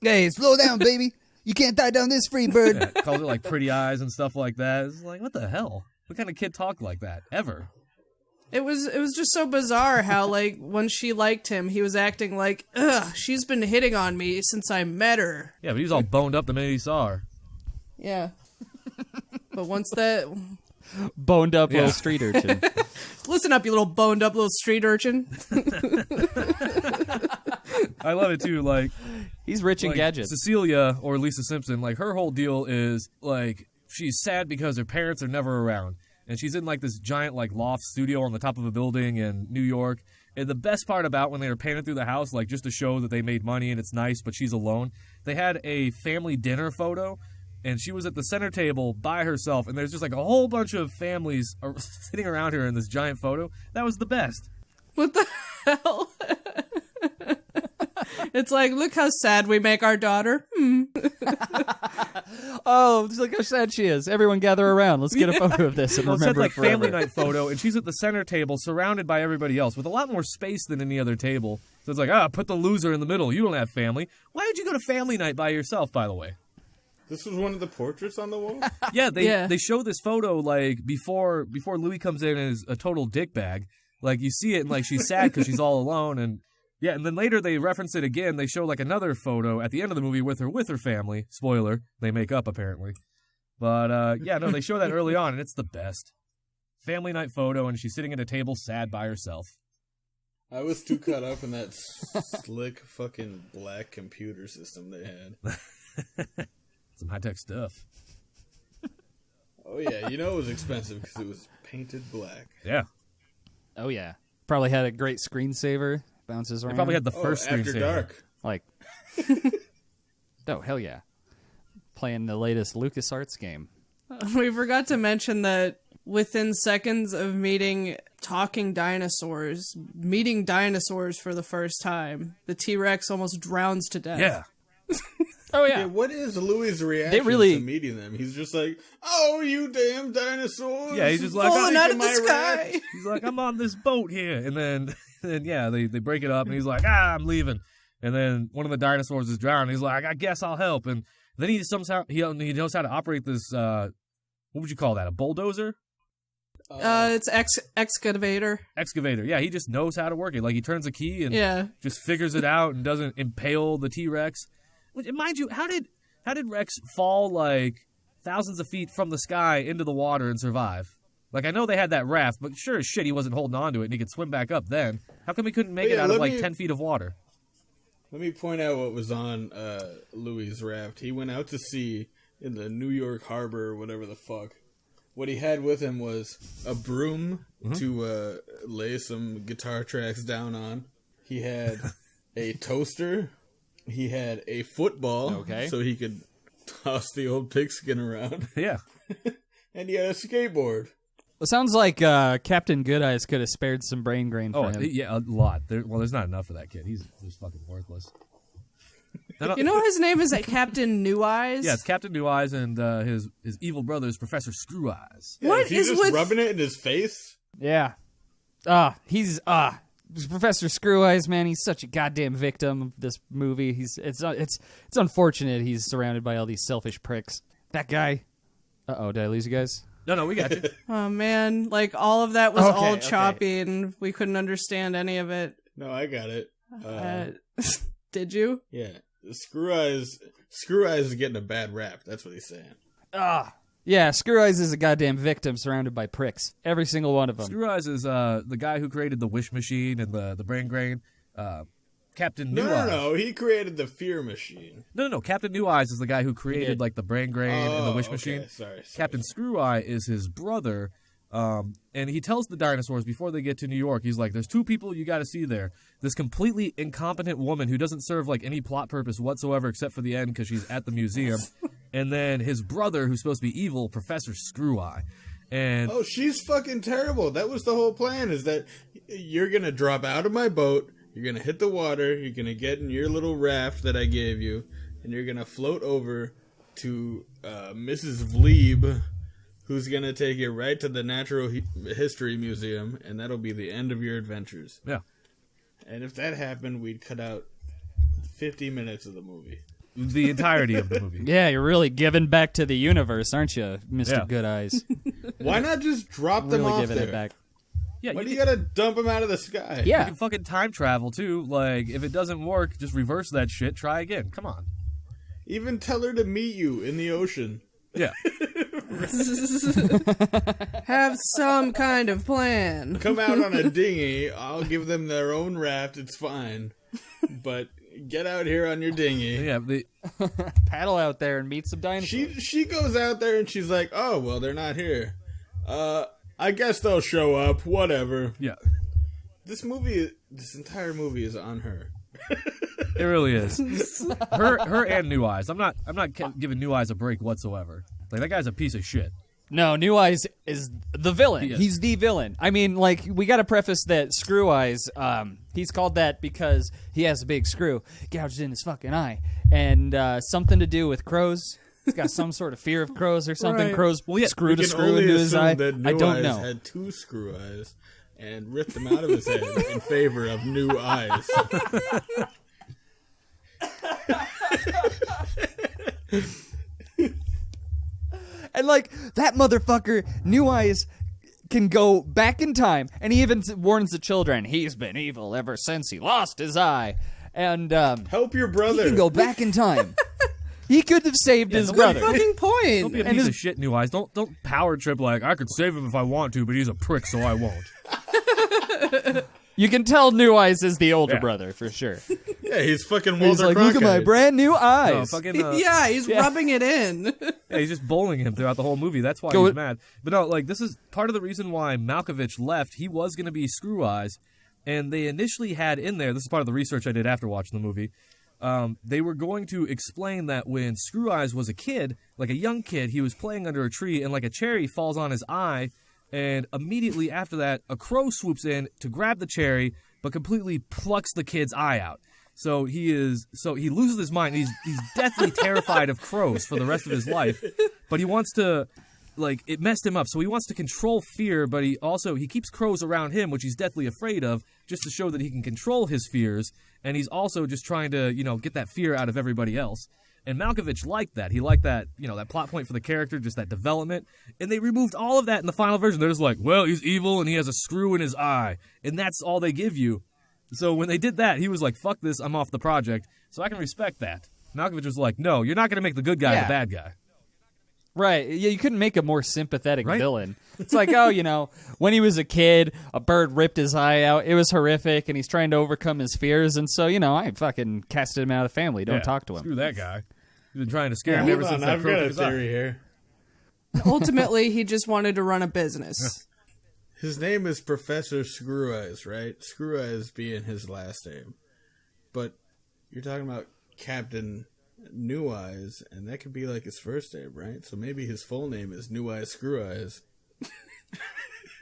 Hey, slow down, baby. You can't die down this free bird. Yeah, calls it like pretty eyes and stuff like that. It's like, what the hell? What kind of kid talked like that ever? It was just so bizarre how, like, when she liked him, he was acting like, ugh, she's been hitting on me since I met her. Yeah, but he was all boned up the minute he saw her. Yeah. But once that boned up little street urchin. Listen up, you little boned up little street urchin. I love it too. Like He's rich in like, gadgets. Cecilia or Lisa Simpson, like her whole deal is like she's sad because her parents are never around, and she's in like this giant like loft studio on the top of a building in New York. And the best part about when they were painting through the house, like just to show that they made money and it's nice, but she's alone, they had a family dinner photo, and she was at the center table by herself, and there's just like a whole bunch of families sitting around her in this giant photo. That was the best. What the hell? It's like, look how sad we make our daughter. Oh, look how sad she is. Everyone gather around. Let's get a photo of this and Well, it said remember like it forever. family night photo, and she's at the center table surrounded by everybody else with a lot more space than any other table. So it's like, put the loser in the middle. You don't have family. Why would you go to family night by yourself, by the way? This was one of the portraits on the wall? Yeah, Yeah. they show this photo like before Louis comes in and is a total dickbag. Like you see it and like she's sad because she's all alone, and yeah, and then later they reference it again. They show like another photo at the end of the movie with her family. Spoiler, they make up apparently. But yeah, no, they show that early on, and it's the best. Family night photo, and she's sitting at a table sad by herself. I was too caught up in that slick fucking black computer system they had. Some high-tech stuff. Oh yeah, you know it was expensive because it was painted black. Yeah. Oh, yeah. Probably had a great screensaver. Bounces around. They probably had the first After screensaver. Dark. Like, oh, hell yeah. Playing the latest LucasArts game. We forgot to mention that within seconds of meeting dinosaurs for the first time, the T-Rex almost drowns to death. Yeah. Oh, Yeah, yeah. what is Louis' reaction to meeting them? He's just like, "Oh, you damn dinosaurs!" Yeah, he's just like, Falling out of the my sky. raft." He's like, I'm on this boat here. And then yeah, they break it up, and he's like, I'm leaving. And then one of the dinosaurs is drowned. He's like, I guess I'll help. And then he knows how to operate this, what would you call that, a bulldozer? It's excavator. Excavator. Yeah, he just knows how to work it. Like, he turns a key and just figures it out and doesn't impale the T-Rex. Which, mind you, how did Rex fall, like, thousands of feet from the sky into the water and survive? Like, I know they had that raft, but sure as shit he wasn't holding on to it and he could swim back up then. How come he couldn't make it out of, like, 10 feet of water? Let me point out what was on Louis' raft. He went out to sea in the New York harbor or whatever the fuck. What he had with him was a broom to lay some guitar tracks down on. He had a toaster. He had a football so he could toss the old pigskin around. Yeah. And he had a skateboard. It sounds like Captain Good Eyes could have spared some brain grain for him. Yeah, a lot. There's not enough for that kid. He's fucking worthless. You know his name is Captain New Eyes? Yeah, it's Captain New Eyes, and his evil brother is Professor Screw Eyes. Yeah, What is he is just with- rubbing it in his face? Yeah. He's Professor Screw Eyes, man. He's such a goddamn victim of this movie. It's unfortunate he's surrounded by all these selfish pricks. That guy. Did I lose you guys? No, we got you. Oh man, like all of that was Okay, all okay. choppy and we couldn't understand any of it. No, I got it. Did you? Yeah. Screw Eyes is getting a bad rap. That's what he's saying. Yeah, Screw Eyes is a goddamn victim surrounded by pricks. Every single one of them. Screw Eyes is the guy who created the wish machine and the brain grain. Captain New Eyes. No. He created the fear machine. No. Captain New Eyes is the guy who created like the brain grain and the wish machine. Sorry. Captain Screw Eye is his brother. And he tells the dinosaurs before they get to New York, he's like, there's two people you got to see there. This completely incompetent woman who doesn't serve like any plot purpose whatsoever except for the end because she's at the museum. And then his brother, who's supposed to be evil, Professor Screw Eye. And Oh, she's fucking terrible. That was the whole plan, is that you're going to drop out of my boat, you're going to hit the water, you're going to get in your little raft that I gave you, and you're going to float over to Mrs. Vlieb, who's going to take you right to the Natural History Museum, and that'll be the end of your adventures. yeah. And if that happened, we'd cut out 50 minutes of the movie. The entirety of the movie. Yeah, you're really giving back to the universe, aren't you, Mr. Yeah. Good Eyes? Why not just drop them Really off giving there? it back. Yeah, Why do you can- gotta dump them out of the sky? You Yeah. can fucking time travel too. Like, if it doesn't work, just reverse that shit. Try again. Come on. Even tell her to meet you in the ocean. Yeah. Have some kind of plan. Come out on a dinghy. I'll give them their own raft. It's fine. But get out here on your dinghy. Yeah, Paddle out there and meet some dinosaurs. She goes out there and she's like, oh, well, they're not here. I guess they'll show up. Whatever. yeah. This entire movie is on her. It really is. Her and New Eyes. I'm not giving New Eyes a break whatsoever. Like, that guy's a piece of shit. No, New Eyes is the villain. He is. He's the villain. I mean, like, we got to preface that Screw Eyes, he's called that because he has a big screw gouged in his fucking eye. And something to do with crows. He's got some sort of fear of crows or something. Right. Crows screwed a We can screw only into his assume eye. that New I don't Eyes know. had 2 screw eyes and ripped them out of his head in favor of new eyes. And, like, that motherfucker, New Eyes, can go back in time. And he even warns the children, he's been evil ever since he lost his eye. And Help your brother. he can go back in time. He could have saved his brother. Fucking point. Don't be a piece of shit, New Eyes. Don't power trip like, I could save him if I want to, but he's a prick, so I won't. You can tell New Eyes is the older Yeah. brother, for sure. Yeah, he's fucking Walter He's like, look at my Cronkite. brand new No, eyes. fucking, Yeah, he's rubbing it in. yeah, he's just bowling him throughout the whole movie. That's why Go he's it- mad. But no, like, this is part of the reason why Malkovich left. He was going to be Screw Eyes, and they initially had in there, this is part of the research I did after watching the movie, they were going to explain that when Screw Eyes was a kid, like a young kid, he was playing under a tree, and like a cherry falls on his eye, and immediately after that, a crow swoops in to grab the cherry, but completely plucks the kid's eye out. So he loses his mind. He's deathly terrified of crows for the rest of his life, but he wants to, like, it messed him up. So he wants to control fear, but he keeps crows around him, which he's deathly afraid of, just to show that he can control his fears. And he's also just trying to, get that fear out of everybody else. And Malkovich liked that. He liked that, that plot point for the character, just that development. And they removed all of that in the final version. They're just like, well, he's evil and he has a screw in his eye. And that's all they give you. So when they did that, he was like, fuck this, I'm off the project. So I can respect that. Malkovich was like, no, you're not going to make the good guy the bad guy. Right. Yeah, you couldn't make a more sympathetic Right? villain. It's like, oh, when he was a kid, a bird ripped his eye out. It was horrific, and he's trying to overcome his fears. And so, I fucking casted him out of the family. Don't Yeah, talk to him. Screw that guy. He's been trying to scare him Hold ever on, since that I've crow got took a his eye. theory here. Ultimately, he just wanted to run a business. His name is Professor Screw Eyes, right? Screw Eyes being his last name. But you're talking about Captain New Eyes, and that could be like his first name, right? So maybe his full name is New Eyes Screw Eyes.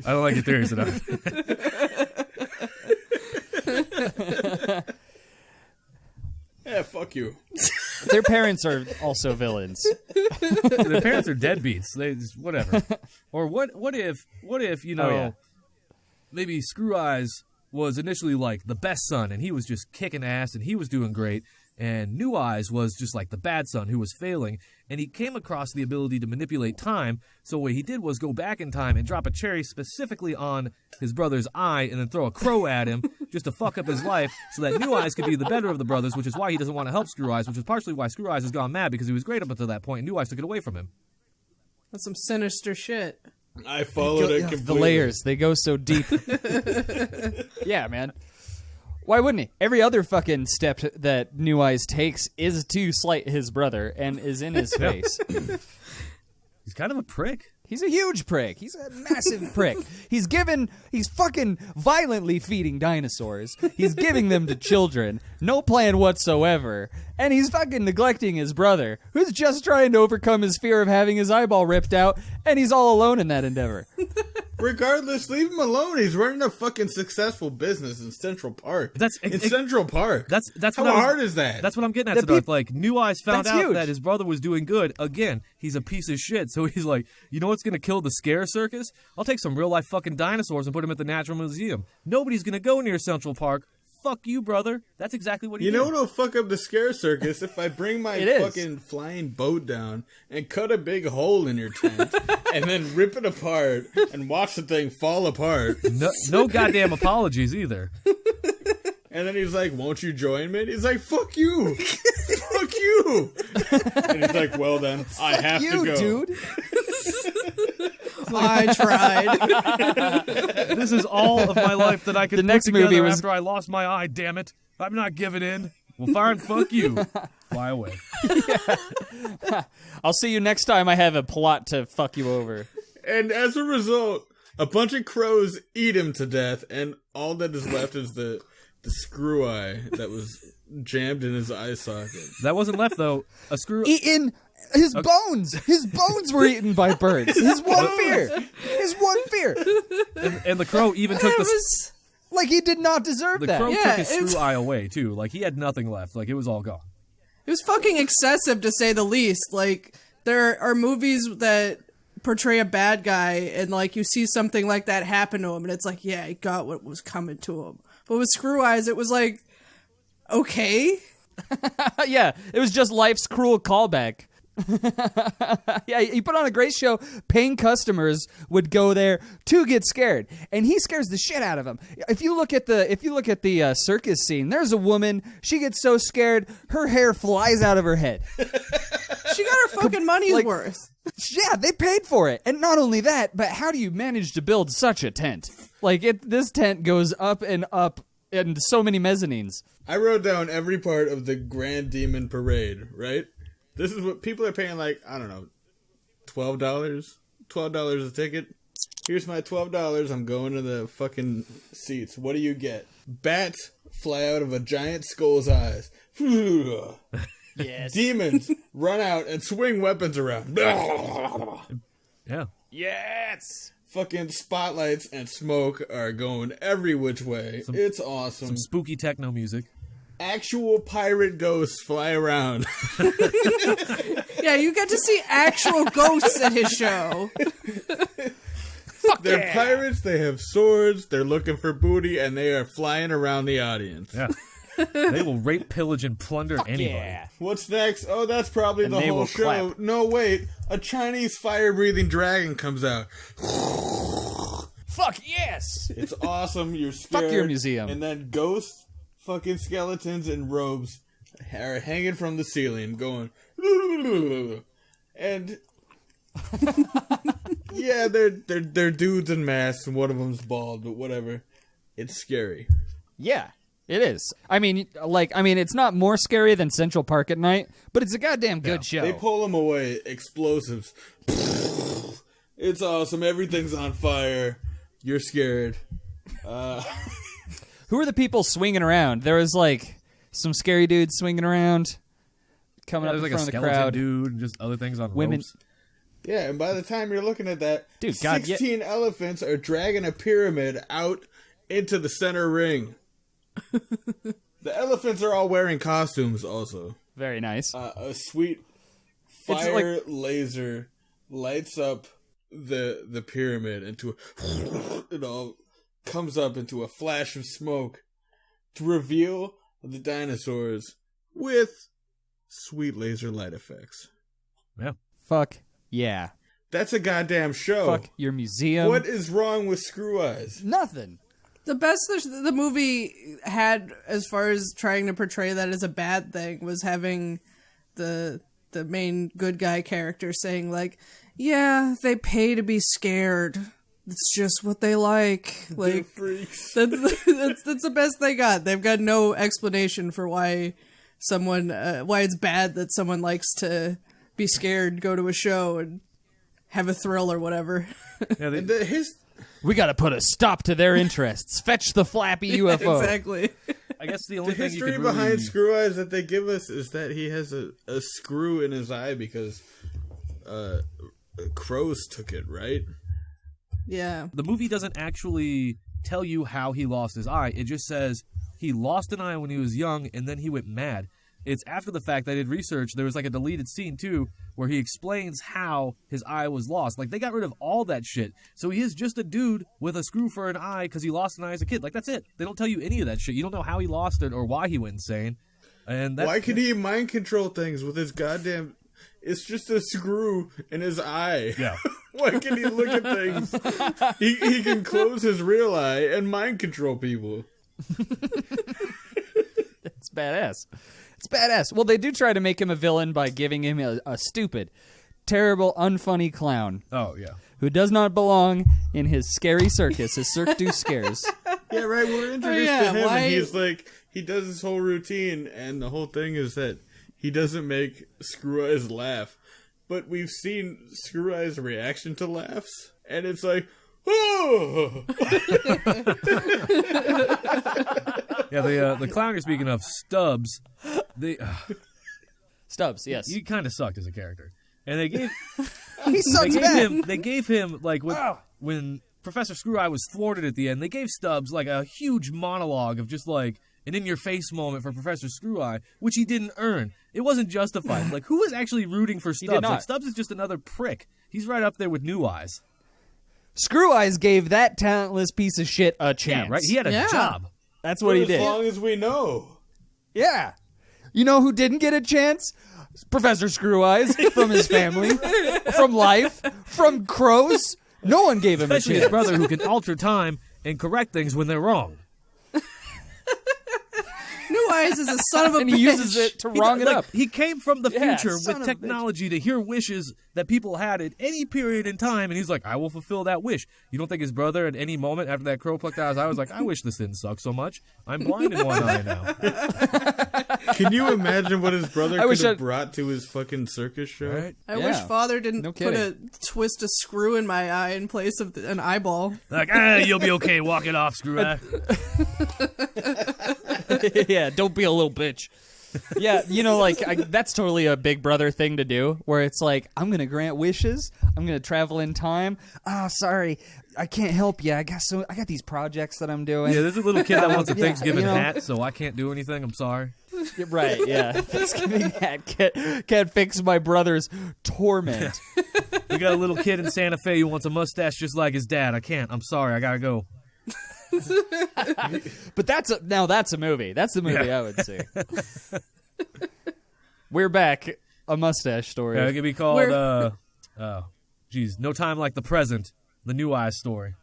I don't like your theories enough. Yeah, fuck you. Their parents are also villains. Their parents are deadbeats. They just, whatever. Or what if maybe Screw Eyes was initially like the best son and he was just kicking ass and he was doing great, and New Eyes was just like the bad son who was failing, and he came across the ability to manipulate time. So what he did was go back in time and drop a cherry specifically on his brother's eye and then throw a crow at him just to fuck up his life so that New Eyes could be the better of the brothers, which is why he doesn't want to help Screw Eyes, which is partially why Screw Eyes has gone mad, because he was great up until that point and New Eyes took it away from him. That's some sinister shit. I followed it completely. The layers, they go so deep. Yeah, man. Why wouldn't he? Every other fucking step that New Eyes takes is to slight his brother and is in his face. He's kind of a prick. He's a huge prick. He's a massive prick. He's fucking violently feeding dinosaurs. He's giving them to children. No plan whatsoever. And he's fucking neglecting his brother, who's just trying to overcome his fear of having his eyeball ripped out, and he's all alone in that endeavor. Regardless, leave him alone. He's running a fucking successful business in Central Park. Central Park. That's How what hard is that? That's what I'm getting at. Siddharth. Like, New Eyes found That's out huge. that his brother was doing good. Again, he's a piece of shit. So he's like, you know what's going to kill the scare circus? I'll take some real life fucking dinosaurs and put them at the Natural Museum. Nobody's going to go near Central Park. Fuck you, brother. That's exactly what he did. You know what'll fuck up the scare circus? If I bring my It is. fucking flying boat down and cut a big hole in your tent and then rip it apart and watch the thing fall apart. No goddamn apologies either. And then he's like, won't you join me? And he's like, fuck you. Fuck you. And he's like, well then, I have to You, go. dude. I tried. This is all of my life that I could The next put together movie was- after I lost my eye, damn it. I'm not giving in. Well, fine, fuck you. Fly away. I'll see you next time I have a plot to fuck you over. And as a result, a bunch of crows eat him to death, and all that is left is the screw eye that was jammed in his eye socket. That wasn't left, though. A screw... Eaten his bones. His bones were eaten by birds. His one fear. His one fear. And the crow even took It the... was, Like he did not deserve The that. crow Yeah, took his it's- screw eye away, too. Like, he had nothing left. Like, it was all gone. it was fucking excessive, to say the least. Like, there are movies that portray a bad guy, and, like, you see something like that happen to him, and it's like, yeah, he got what was coming to him. But with Screw Eyes, it was like, okay. Yeah, it was just life's cruel callback. Yeah, he put on a great show. Paying customers would go there to get scared, and he scares the shit out of them. If you look at the circus scene, there's a woman. She gets so scared, her hair flies out of her head. She got her fucking money's like- worth. Yeah, they paid for it, and not only that, but how do you manage to build such a tent? Like this tent goes up and so many mezzanines. I wrote down every part of the Grand Demon Parade, right? This is what people are paying, like, I don't know, $12? $12 a ticket? Here's my $12. I'm going to the fucking seats. What do you get? Bats fly out of a giant skull's eyes. Yes. Demons run out and swing weapons around. Yeah. Yes. Fucking spotlights and smoke are going every which way. It's awesome. Some spooky techno music. Actual pirate ghosts fly around. Yeah, you get to see actual ghosts at his show. They're pirates, they have swords, they're looking for booty, and they are flying around the audience. Yeah. They will rape, pillage, and plunder anybody. Yeah. What's next? Oh, that's probably And the they whole will show. clap. No, wait. A Chinese fire-breathing dragon comes out. Fuck yes. It's awesome. You're scared. your museum. And then ghosts, fucking skeletons in robes are hanging from the ceiling going... And... yeah, they're dudes in masks, and one of them's bald, but whatever. It's scary. Yeah, it is. I mean, it's not more scary than Central Park at night, but it's a goddamn good show. They pull them away. Explosives. It's awesome. Everything's on fire. You're scared. Who are the people swinging around? There was like some scary dudes swinging around, coming up There's in like a front of the skeleton crowd. dude and just other things on Women- ropes. Yeah, and by the time you're looking at that, Dude, God, 16 elephants are dragging a pyramid out into the center ring. The elephants are all wearing costumes also. Very nice. A sweet It's fire laser lights up the pyramid into it all comes up into a flash of smoke to reveal the dinosaurs with sweet laser light effects. Yeah. Fuck yeah. That's a goddamn show. Fuck your museum. What is wrong with Screw Eyes? Nothing. The best the movie had, as far as trying to portray that as a bad thing, was having the main good guy character saying, like, yeah, they pay to be scared. It's just what they like. They're Like, freaks. that's the best they got. They've got no explanation for why why it's bad that someone likes to be scared, go to a show, and have a thrill or whatever. Yeah, We gotta put a stop to their interests. Fetch the flappy UFO. Exactly. I guess the The only thing you history could behind really... Screw Eyes that they give us is that he has a screw in his eye because crows took it, right? Yeah. The movie doesn't actually tell you how he lost his eye. It just says he lost an eye when he was young, and then he went mad. It's after the fact I did research. There was like a deleted scene, too, where he explains how his eye was lost. Like, they got rid of all that shit. So he is just a dude with a screw for an eye because he lost an eye as a kid. Like, that's it. They don't tell you any of that shit. You don't know how he lost it or why he went insane. And Why can he mind control things with his goddamn... It's just a screw in his eye. Yeah. Why can he look at things? He can close his real eye and mind control people. It's badass. It's badass. Well, they do try to make him a villain by giving him a stupid, terrible, unfunny clown Oh, yeah. who does not belong in his scary circus, his Cirque du Scares. Yeah, right. We're introduced yeah, to him, why- and he's like, he does his whole routine, and the whole thing is that he doesn't make Screw Eyes laugh. But we've seen Screw Eyes' reaction to laughs, and it's like, oh! Yeah, the clown you're speaking of, Stubbs, Stubbs, yes. he kind of sucked as a character. And they gave He sucks bad. they gave him like when Professor Screw Eye was thwarted at the end, they gave Stubbs like a huge monologue of just like an in-your-face moment for Professor Screw Eye, which he didn't earn. It wasn't justified. Like, who was actually rooting for Stubbs? not. Like, Stubbs is just another prick. He's right up there with New Eyes. Screw Eyes gave that talentless piece of shit a chance. Yeah, right? He had a Yeah. job. That's what he As did. long as we know. Yeah. You know who didn't get a chance? Professor Screw Eyes from his family, from life, from crows. No one gave him a Especially chance. his brother who can alter time and correct things when they're wrong. New Eyes is a son of a and bitch. he uses it to wrong it Like, up. He came from the Yeah, future son with of a technology to hear wishes that people had at any period in time, and he's like, I will fulfill that wish. You don't think his brother at any moment after that crow plucked out his eye was like, I wish this didn't suck so much. I'm blind in one eye now. Can you imagine what his brother I could wish have I- brought to his fucking circus show? Right? I Yeah. wish Father didn't No put a kidding. twist a screw in my eye in place of an eyeball. Like, you'll be okay. Walk it off, Screw Eye. Yeah, don't be a little bitch. Yeah, you know, like that's totally a Big Brother thing to do, where it's like, I'm gonna grant wishes, I'm gonna travel in time. Oh, sorry, I can't help you. I got these projects that I'm doing. Yeah, there's a little kid that wants a Yeah, Thanksgiving you know. hat, so I can't do anything. I'm sorry. Right? Yeah, Thanksgiving hat can't fix my brother's torment. We got a little kid in Santa Fe who wants a mustache just like his dad. I can't. I'm sorry. I gotta go. But that's a movie. That's the movie Yeah. I would see. We're back. A mustache story. Yeah, it could be called, Where- No Time Like the Present, the New Eyes story.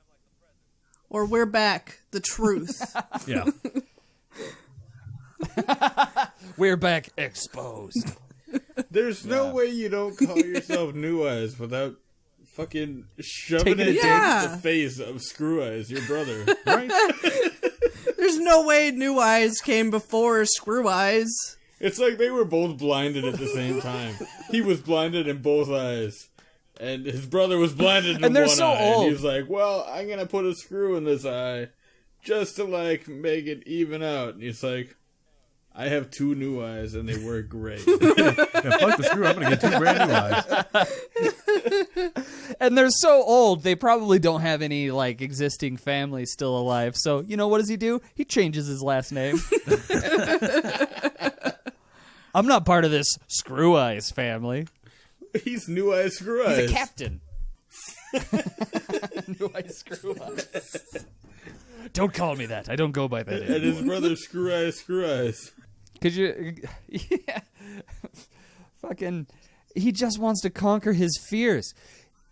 Or We're Back, the truth. Yeah. We're back exposed. There's no way you don't call yourself New Eyes without fucking shoving Taking it a in dig. the face of Screw Eyes, your brother. Right? There's no way New Eyes came before Screw Eyes. It's like they were both blinded at the same time. He was blinded in both eyes. And his brother was blinded in And they're one so eye. old. And he's like, well, I'm going to put a screw in this eye just to, like, make it even out. And he's like, I have two new eyes, and they work great. Yeah, fuck the screw. I'm going to get 2 brand new eyes. And they're so old, they probably don't have any, like, existing family still alive. So, you know, what does he do? He changes his last name. I'm not part of this Screw Eyes family. He's New Eyes Screw Eyes. He's a captain. New Eyes Screw Eyes. Don't call me that. I don't go by that And anymore. his brother Screw Eyes Screw Eyes. Could you... Yeah. Fucking... He just wants to conquer his fears.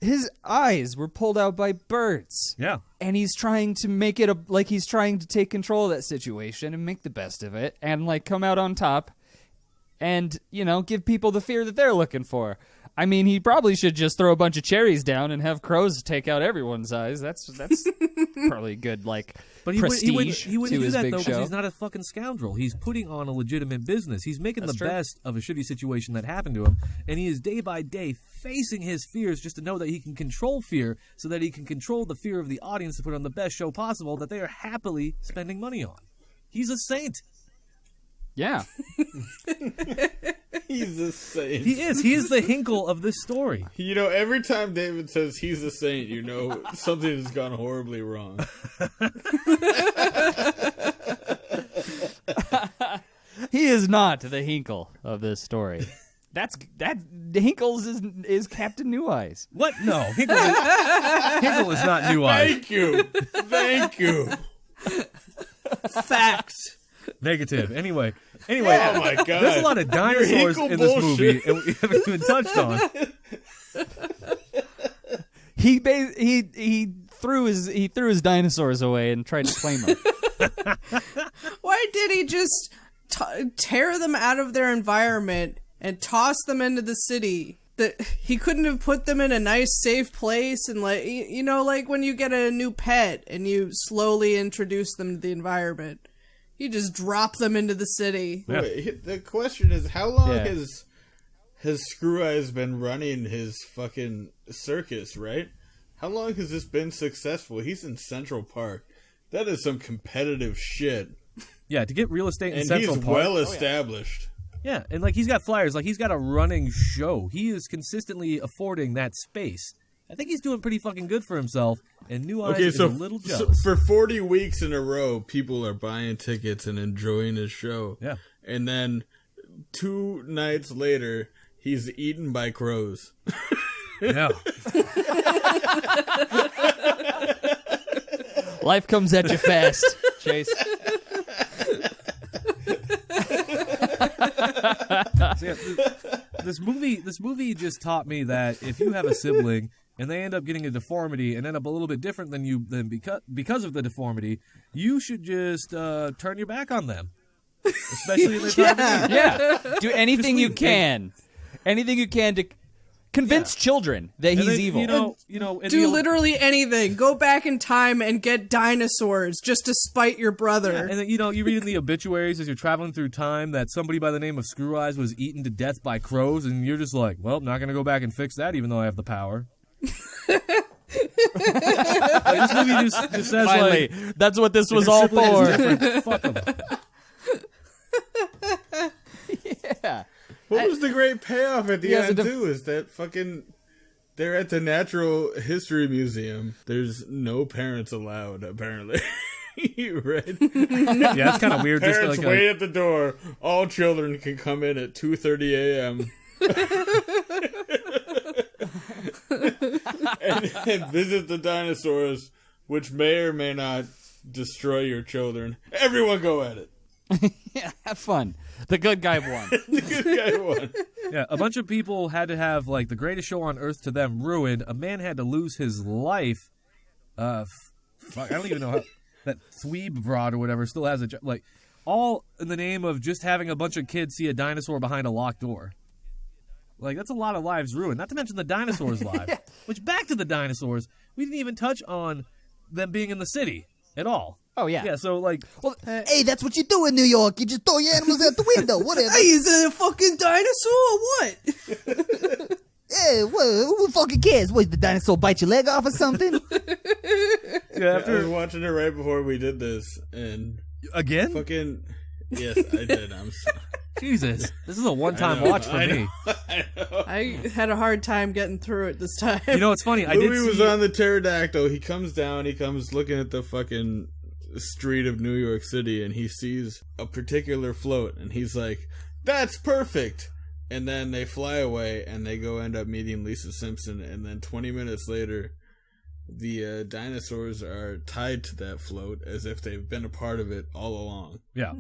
His eyes were pulled out by birds. Yeah. And he's trying to make it he's trying to take control of that situation and make the best of it and, like, come out on top and, you know, give people the fear that they're looking for. I mean, he probably should just throw a bunch of cherries down and have crows take out everyone's eyes. That's probably good, like, But he prestige wouldn't to do his that, big though, because show. he's not a fucking scoundrel. He's putting on a legitimate business. He's making That's the true. best of a shitty situation that happened to him, and he is day by day facing his fears just to know that he can control fear so that he can control the fear of the audience to put on the best show possible that they are happily spending money on. He's a saint. Yeah. He's a saint. He is. He is the Hinkle of this story. You know, every time David says he's a saint, you know something has gone horribly wrong. He is not the Hinkle of this story. Hinkle's is Captain New Eyes. What? No. Hinkle is not New Eyes. Thank you. Thank you. Facts. Negative. Anyway, Oh my god. there's a lot of dinosaurs Hinkle in this bullshit. movie, and we haven't even touched on. He threw his dinosaurs away and tried to claim them. Why did he just tear them out of their environment and toss them into the city? that he couldn't have put them in a nice, safe place, and like like when you get a new pet and you slowly introduce them to the environment, you just drop them into the city. Yeah. Wait, the question is, how long has Screw Eyes been running his fucking circus? Right? How long has this been successful? He's in Central Park. That is some competitive shit. Yeah, to get real estate in And Central he's Park. well established. Yeah, and like he's got flyers, like he's got a running show. He is consistently affording that space. I think he's doing pretty fucking good for himself, and New Eyes is a little jealous. So for 40 weeks in a row, people are buying tickets and enjoying his show. Yeah. And then 2 nights later, he's eaten by crows. Yeah. Life comes at you fast, Chase. So, yeah, this movie just taught me that if you have a sibling and they end up getting a deformity and end up a little bit different than you, because of the deformity, you should just turn your back on them, especially in their time of need. Yeah, do anything you leave- can, to convince children that And he's then, evil. and Do literally anything. Go back in time and get dinosaurs just to spite your brother. And then, you read in the obituaries as you're traveling through time that somebody by the name of Screw Eyes was eaten to death by crows, and you're just like, well, not going to go back and fix that even though I have the power. Like, this movie just says, Finally, like, that's what this if was your all sibling is for. different, fuck 'em. Yeah. What was the great payoff at the has a end, def- too? Is that fucking... They're at the Natural History Museum. There's no parents allowed, apparently. Right? Yeah, that's kind of weird. Just Parents like wait at the door. All children can come in at 2:30 a.m. and visit the dinosaurs, which may or may not destroy your children. Everyone go at it. Yeah, have fun. The good guy won. The good guy won. yeah, a bunch of people had to have like the greatest show on earth to them ruined. A man had to lose his life. Fuck, I don't even know how that Thweeb broad or whatever still has a job. Like, all in the name of just having a bunch of kids see a dinosaur behind a locked door. Like, that's a lot of lives ruined. Not to mention the dinosaurs' lives. Which, back to the dinosaurs, we didn't even touch on them being in the city at all. Oh, yeah. Yeah, so, like, Well, hey, that's what you do in New York. You just throw your animals out the window. Whatever. Hey, is it a fucking dinosaur or what? Hey, who fucking cares? What, the dinosaur bite your leg off or something? yeah, I was watching it right before we did this, and again? fucking... Yes, I did. I'm sorry. Jesus. This is a one-time I know, watch for I know, me. I know. I had a hard time getting through it this time. You know, it's funny. I Louis did was see... on the pterodactyl. He comes down. He comes looking at the fucking street of New York City, and he sees a particular float, and he's like, "That's perfect." And then they fly away, and they go end up meeting Lisa Simpson. And then 20 minutes later, the dinosaurs are tied to that float as if they've been a part of it all along. Yeah.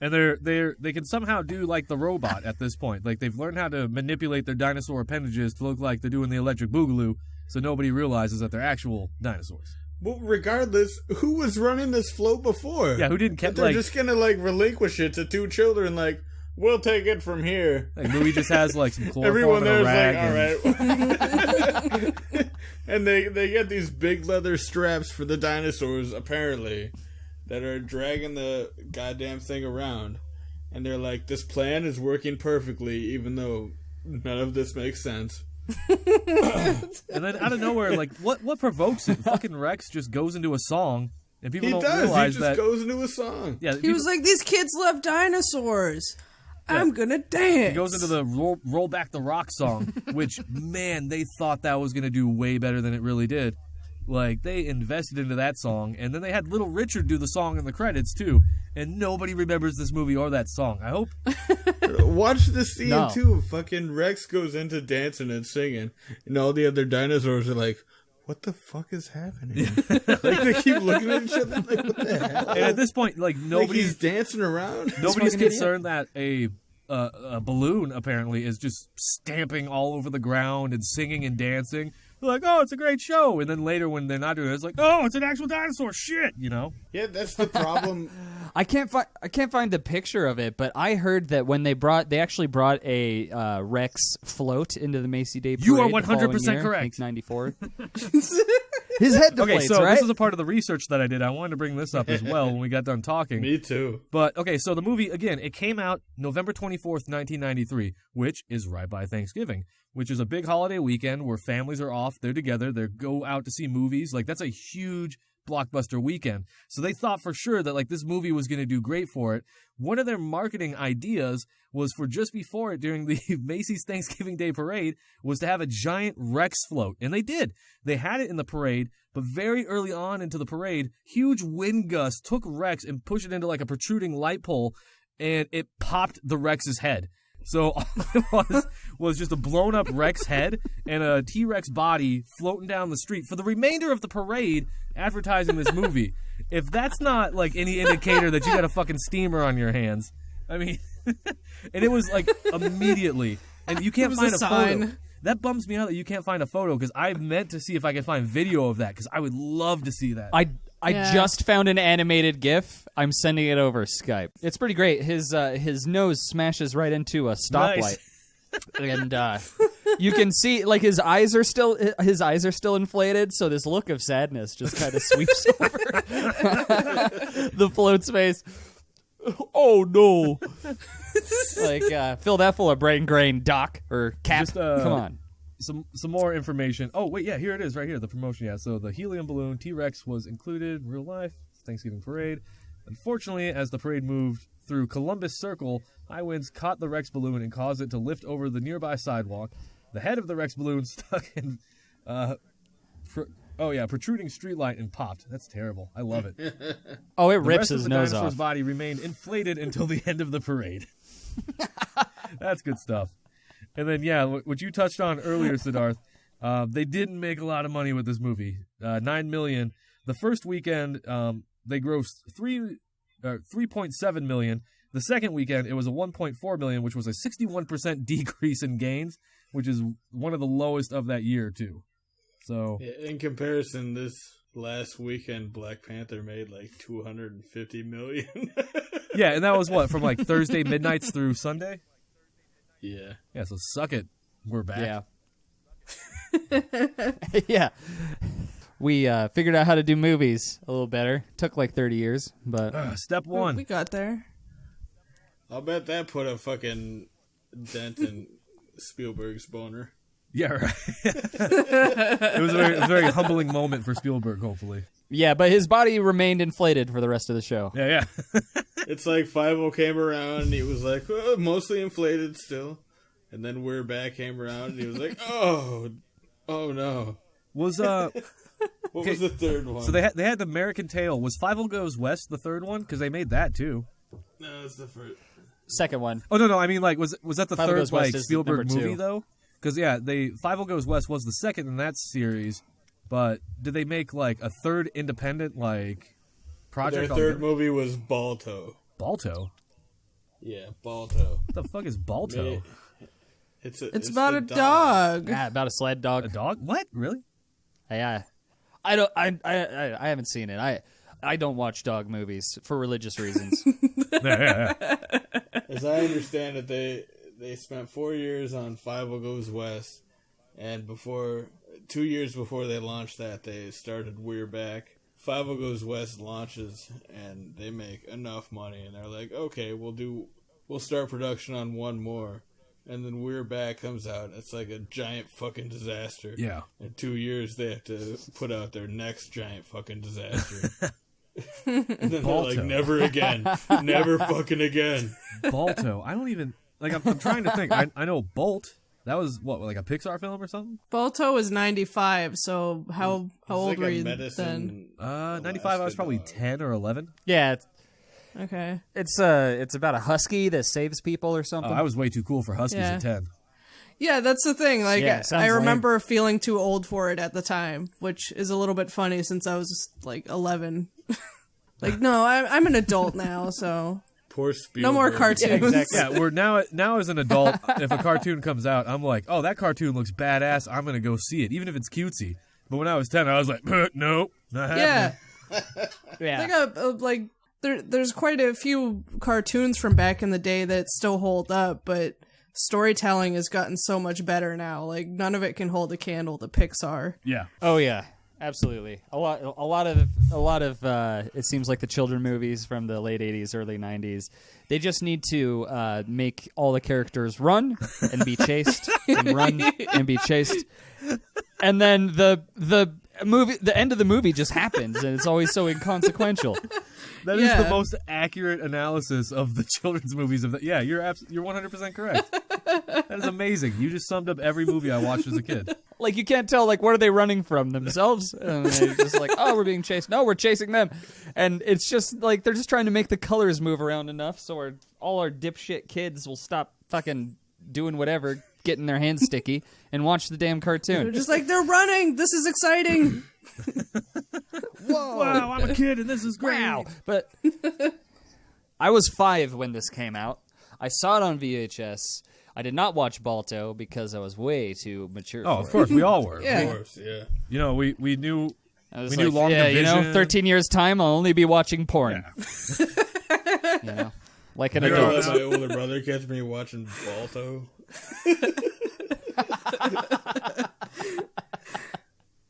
And they can somehow do like the robot at this point. Like, they've learned how to manipulate their dinosaur appendages to look like they're doing the electric boogaloo, so nobody realizes that they're actual dinosaurs. Well, regardless, who was running this float before? Yeah, who didn't kept They're like just gonna like relinquish it to 2 children. Like, we'll take it from here. like Louis just has like some chloroform Everyone and a there's rag. like, all right. And they get these big leather straps for the dinosaurs, apparently, that are dragging the goddamn thing around. And they're like, this plan is working perfectly, even though none of this makes sense. And then out of nowhere, like what provokes it? Fucking Rex just goes into a song, and people He don't does. He realize just that. goes into a song. Yeah, He was like, these kids love dinosaurs. I'm gonna dance. He goes into the roll back the rock song, which, man, they thought that was going to do way better than it really did. Like, they invested into that song, and then they had Little Richard do the song in the credits, too. And nobody remembers this movie or that song. I hope. Watch the scene, No. too. Fucking Rex goes into dancing and singing, and all the other dinosaurs are like, what the fuck is happening? Like, they keep looking at each other like, what the hell? And at this point, like, Like, nobody's he's dancing around? nobody's fucking concerned that a balloon, apparently, is just stamping all over the ground and singing and dancing. They're like, oh, it's a great show. And then later when they're not doing it, it's like, oh, it's an actual dinosaur. Shit, you know? Yeah, that's the problem. I can't find the picture of it, but I heard that when they actually brought a Rex float into the Macy Day Parade. You are the 100% following year, correct. I think 94. His head deflates, Okay, so right? this is a part of the research that I did. I wanted to bring this up as well when we got done talking. Me too. But, okay, so the movie, again, it came out November 24th, 1993, which is right by Thanksgiving, which is a big holiday weekend where families are off, they're together, they go out to see movies. Like, that's a huge blockbuster weekend. So they thought for sure that, like, this movie was going to do great for it. One of their marketing ideas was for just before it, during the Macy's Thanksgiving Day Parade, was to have a giant Rex float. And they did. They had it in the parade, but very early on into the parade, huge wind gusts took Rex and pushed it into, like, a protruding light pole, and it popped the Rex's head. So all it was just a blown up Rex head and a T-Rex body floating down the street for the remainder of the parade advertising this movie. If that's not like any indicator that you got a fucking steamer on your hands, I mean, and it was like immediately, and you can't find a photo. That bums me out that you can't find a photo because I meant to see if I could find video of that because I would love to see that. I just found an animated GIF. I'm sending it over Skype. It's pretty great. His nose smashes right into a stoplight, and you can see like his eyes are still inflated. So this look of sadness just kind of sweeps over the float's face. Oh no! Like fill that full of brain grain, Doc or Cap. Just, come on. Some more information. Oh, wait, yeah, here it is right here, the promotion. Yeah, so the helium balloon T-Rex was included in real life, Thanksgiving parade. Unfortunately, as the parade moved through Columbus Circle, high winds caught the Rex balloon and caused it to lift over the nearby sidewalk. The head of the Rex balloon stuck in, protruding streetlight and popped. That's terrible. I love it. Oh, it The rips rest his of the nose dinosaur's off. body remained inflated until the end of the parade. That's good stuff. And then, yeah, what you touched on earlier, Siddharth, they didn't make a lot of money with this movie. $9 million. The first weekend, they grossed $3.7 million. The second weekend, it was a $1.4 million, which was a 61% decrease in gains, which is one of the lowest of that year, too. So, in comparison, this last weekend, Black Panther made like $250 million. yeah, and that was what, from like Thursday midnights through Sunday? Yeah. Yeah, so suck it. We're back. Yeah. Yeah. We figured out how to do movies a little better. Took like 30 years, but... Step one. We got there. I'll bet that put a fucking dent in Spielberg's boner. Yeah, right. It was a very humbling moment for Spielberg, hopefully. Yeah, but his body remained inflated for the rest of the show. Yeah. It's like 5-0 came around and he was like, oh, mostly inflated still. And then We're Back came around and he was like, oh no. Was What was the third one? So they had American Tail. Was 5 Goes West the third one? Because they made that too. No, it's the first. Second one. Oh no, I mean like was that the 5 third Goes West like is Spielberg number 2. movie though? Because yeah, 5 Goes West was the second in that series, but did they make like a third independent like project? Their third movie was Balto. Balto. Yeah, Balto. What the fuck is Balto? It's about the a dog. Yeah, about a sled dog. A dog? What? Really? Yeah. I haven't seen it. I don't watch dog movies for religious reasons. Yeah. As I understand it, they spent 4 years on 5 Goes West, and 2 years before they launched that, they started We're Back. 5 Goes West launches, and they make enough money, and they're like, okay, we'll start production on one more. And then We're Back comes out. It's like a giant fucking disaster. Yeah. In 2 years, they have to put out their next giant fucking disaster. And then Balto. they're like, never again. Never fucking again. Balto. I don't even like. I'm trying to think. I know Bolt. That was what, like a Pixar film or something? Balto was 95, so how old like were a you then? medicine 95. I was probably dog. 10 or 11. Yeah, Okay. it's about a husky that saves people or something. I was way too cool for Huskies Yeah. at 10. Yeah, that's the thing. Like, Yeah, sounds I remember feeling too old for it at the time, which is a little bit funny since I was like 11. Like, no, I'm an adult now, so Poor Spielberg. no more cartoons. Yeah, we're now as an adult, if a cartoon comes out, I'm like, oh, that cartoon looks badass. I'm gonna go see it, even if it's cutesy. But when I was 10, I was like, nope, not happening. Yeah, yeah. like There's quite a few cartoons from back in the day that still hold up, but storytelling has gotten so much better now. Like, none of it can hold a candle to Pixar. Yeah. Oh yeah, absolutely. A lot of it seems like the children movies from the late 80s, early 90s, they just need to make all the characters run and be chased and run and be chased. And then the end of the movie just happens, and it's always so inconsequential. That is the most accurate analysis of the children's movies. Yeah, you're 100% correct. That is amazing. You just summed up every movie I watched as a kid. Like, you can't tell, like, what are they running from, themselves? And they're just like, oh, we're being chased. No, we're chasing them. And it's just, like, they're just trying to make the colors move around enough so all our dipshit kids will stop fucking doing whatever, getting their hands sticky, and watch the damn cartoon. They're just like, they're running! This is exciting! Whoa! Wow, I'm a kid and this is great. Wow! But I was 5 when this came out. I saw it on VHS. I did not watch Balto because I was way too mature for Of course, we all were. Yeah. Of course, yeah. You know, we knew I was we like, knew long division. 13 years' time, I'll only be watching porn. Yeah. Like an I adult. let my older brother catch me watching Balto.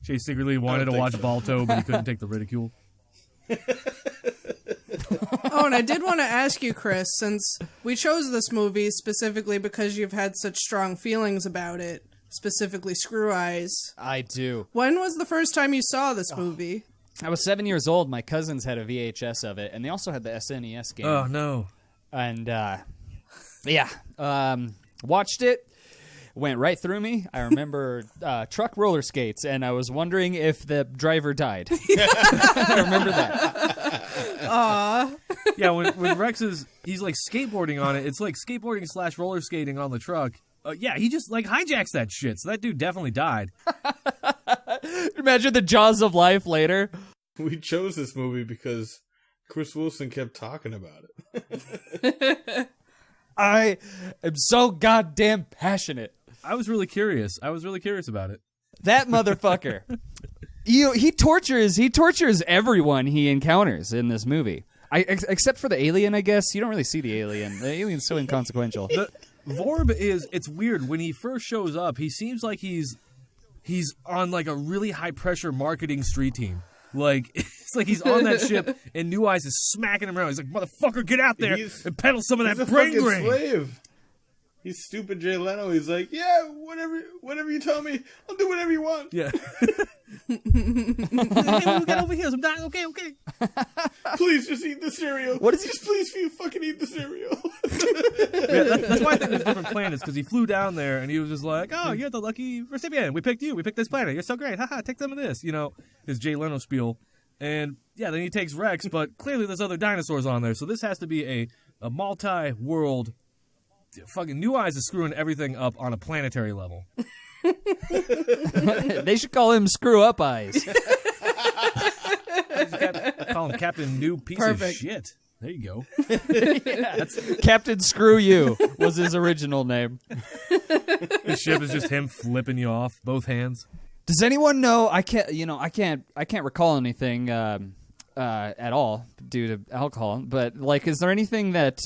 Chase secretly wanted to watch Balto, but he couldn't take the ridicule. Oh, and I did want to ask you, Kris, since we chose this movie specifically because you've had such strong feelings about it, specifically Screw Eyes. I do. When was the first time you saw this movie? I was 7 years old. My cousins had a VHS of it, and they also had the SNES game. Oh, no. And, watched it. Went right through me. I remember truck roller skates, and I was wondering if the driver died. I remember that. Aw. Yeah, when Rex he's like skateboarding on it, it's like skateboarding / roller skating on the truck. Yeah, he just like hijacks that shit, so that dude definitely died. Imagine the jaws of life later. We chose this movie because Chris Wilson kept talking about it. I am so goddamn passionate. I was really curious about it. That motherfucker. He tortures everyone he encounters in this movie. Except for the alien, I guess. You don't really see the alien. The alien's so inconsequential. Vorb it's weird. When he first shows up, he seems like he's on like a really high pressure marketing street team. Like, it's like he's on that ship and New Eyes is smacking him around. He's like, motherfucker, get out there and peddle some of that brain fucking grain. Slave. He's stupid Jay Leno. He's like, yeah, whatever you tell me, I'll do whatever you want. Yeah. Hey, we got over here. Okay. Please just eat the cereal. What is he? Just please fucking eat the cereal. Yeah, that's why I think there's different planets, because he flew down there and he was just like, oh, you're the lucky recipient. We picked you. We picked this planet. You're so great. Haha, take some of this. You know, his Jay Leno spiel. And yeah, then he takes Rex, but clearly there's other dinosaurs on there. So this has to be a multi-world. Fucking New Eyes is screwing everything up on a planetary level. They should call him Screw Up Eyes. Call him Captain New Piece of Shit. There you go. Captain Screw You was his original name. His ship is just him flipping you off, both hands. Does anyone know? I can't recall anything at all due to alcohol. But like, is there anything that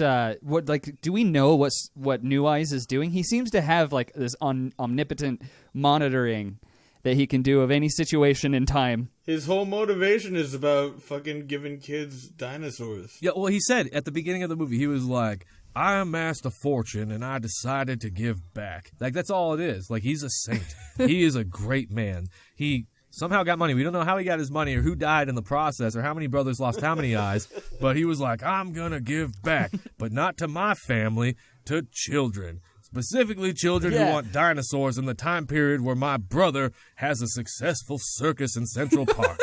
do we know what New Eyes is doing? He seems to have like this omnipotent monitoring that he can do of any situation in time. His whole motivation is about fucking giving kids dinosaurs. Yeah, well, he said at the beginning of the movie, he was like, I amassed a fortune and I decided to give back. Like, that's all it is. Like, he's a saint. He is a great man. He somehow got money. We don't know how he got his money or who died in the process or how many brothers lost how many eyes, but he was like, I'm gonna give back, but not to my family, to children. Specifically children who want dinosaurs in the time period where my brother has a successful circus in Central Park.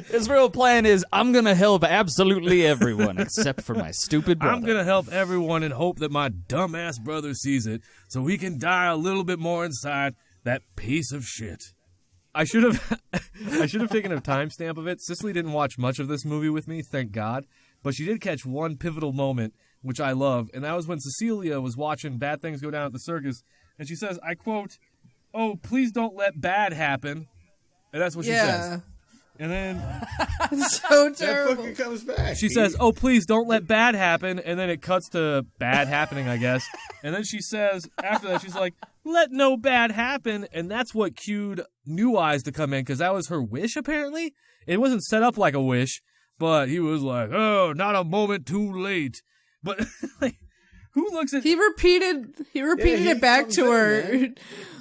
His real plan is, I'm going to help absolutely everyone except for my stupid brother. I'm going to help everyone and hope that my dumbass brother sees it so he can die a little bit more inside that piece of shit. I should have taken a timestamp of it. Cicely didn't watch much of this movie with me, thank God, but she did catch one pivotal moment, which I love, and that was when Cecilia was watching bad things go down at the circus, and she says, I quote, "Oh, please don't let bad happen." And that's what she says. And then So That terrible. fucking comes back. she says, "Oh, please don't let bad happen." And then it cuts to bad happening, I guess. And then she says, after that, she's like, "Let no bad happen." And that's what cued New Eyes to come in, because that was her wish, apparently. It wasn't set up like a wish, but he was like, "Oh, not a moment too late." But, like, who looks at... He repeated it back to her.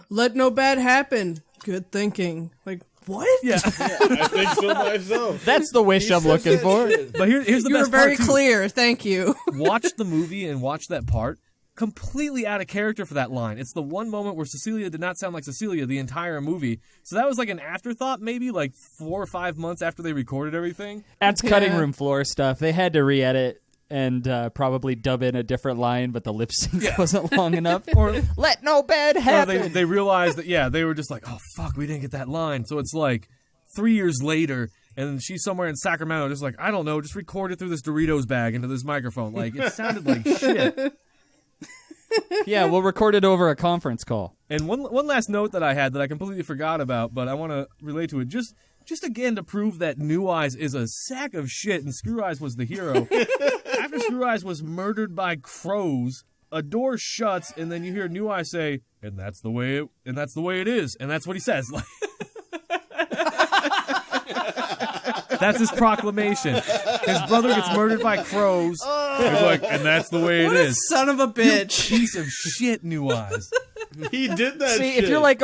Let no bad happen. Good thinking. Like, what? Yeah. I think so myself. That's the wish I'm looking for. But here's the You were best very part, too. clear. Thank you. Watch the movie and watch that part. Completely out of character for that line. It's the one moment where Cecilia did not sound like Cecilia the entire movie. So that was like an afterthought, maybe like 4 or 5 months after they recorded everything. That's cutting room floor stuff. They had to re-edit and probably dub in a different line, but the lip sync wasn't long enough. Or Let no bad happen. they realized that, they were just like, oh, fuck, we didn't get that line. So it's like 3 years later, and she's somewhere in Sacramento just like, I don't know, just record it through this Doritos bag into this microphone. Like, it sounded like shit. Yeah, we'll record it over a conference call. And one last note that I had that I completely forgot about, but I want to relate to it. Just again to prove that New Eyes is a sack of shit and Screw Eyes was the hero. After Screw Eyes was murdered by crows, a door shuts, and then you hear New Eyes say, "And that's the way it is," and that's what he says. Like, that's his proclamation. His brother gets murdered by crows. He's like, "And that's the way it What a is." son of a bitch. Piece of shit, New Eyes. He did that See, shit. if you're like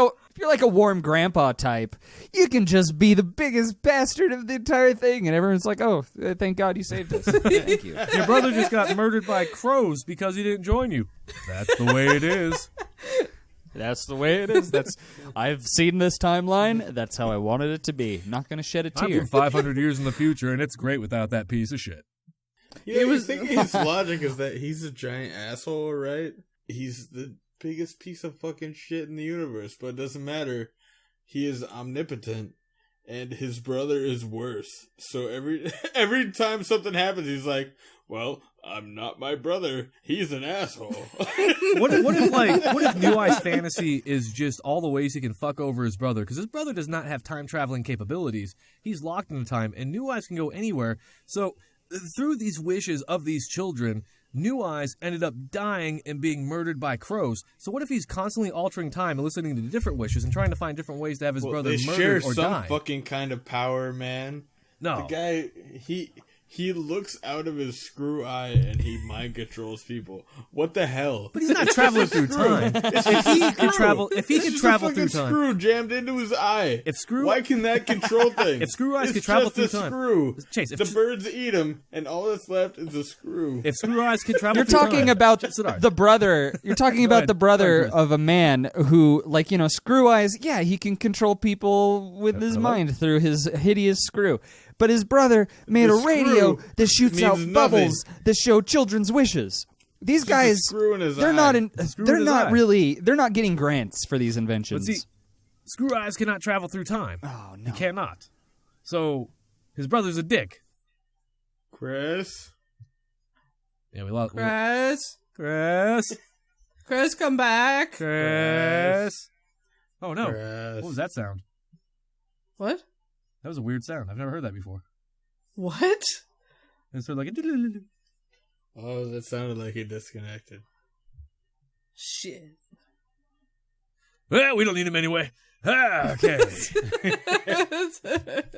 a warm grandpa type, you can just be the biggest bastard of the entire thing, and everyone's like, "Oh, thank God you saved us." Thank you. Your brother just got murdered by crows because he didn't join you. That's the way it is. That's the way it is. I've seen this timeline. That's how I wanted it to be. Not going to shed a I'm tear. from 500 years in the future, and it's great without that piece of shit. You know, you think his logic is that he's a giant asshole, right? He's the biggest piece of fucking shit in the universe, but it doesn't matter. He is omnipotent, and his brother is worse. So every time something happens, he's like, "Well, I'm not my brother. He's an asshole." What if New Eye's fantasy is just all the ways he can fuck over his brother? Because his brother does not have time traveling capabilities. He's locked in time, and New Eyes can go anywhere. So through these wishes of these children, New Eyes ended up dying and being murdered by crows. So what if he's constantly altering time and listening to different wishes and trying to find different ways to have his brother they share murdered or some die? fucking kind of power, man. No. The guy, he looks out of his screw eye and he mind controls people. What the hell? But he's not traveling through time. If he could travel through time, screw jammed into his eye. Why can that control things? If Screw Eyes could travel through time, screw. Chase, The birds eat him, and all that's left is a screw. if Screw Eyes could travel, You're through talking time, about Siddharth. the brother. You're talking about the brother of a man who, like, Screw Eyes. Yeah, he can control people with his mind through his hideous screw. But his brother made The a radio screw that shoots out means bubbles that show children's wishes. These guys, screw in his they're eye. not Screw they're in his not eye. really, they're not getting grants for these inventions. But see, Screw Eyes cannot travel through time. Oh no. He cannot. So his brother's a dick. Chris? Yeah, we lost. Chris, Chris. come back. Chris. Oh no! Chris. What was that sound? What? That was a weird sound. I've never heard that before. What? It's sort of like a. Oh, that sounded like he disconnected. Shit. Well, we don't need him anyway. Ah, okay.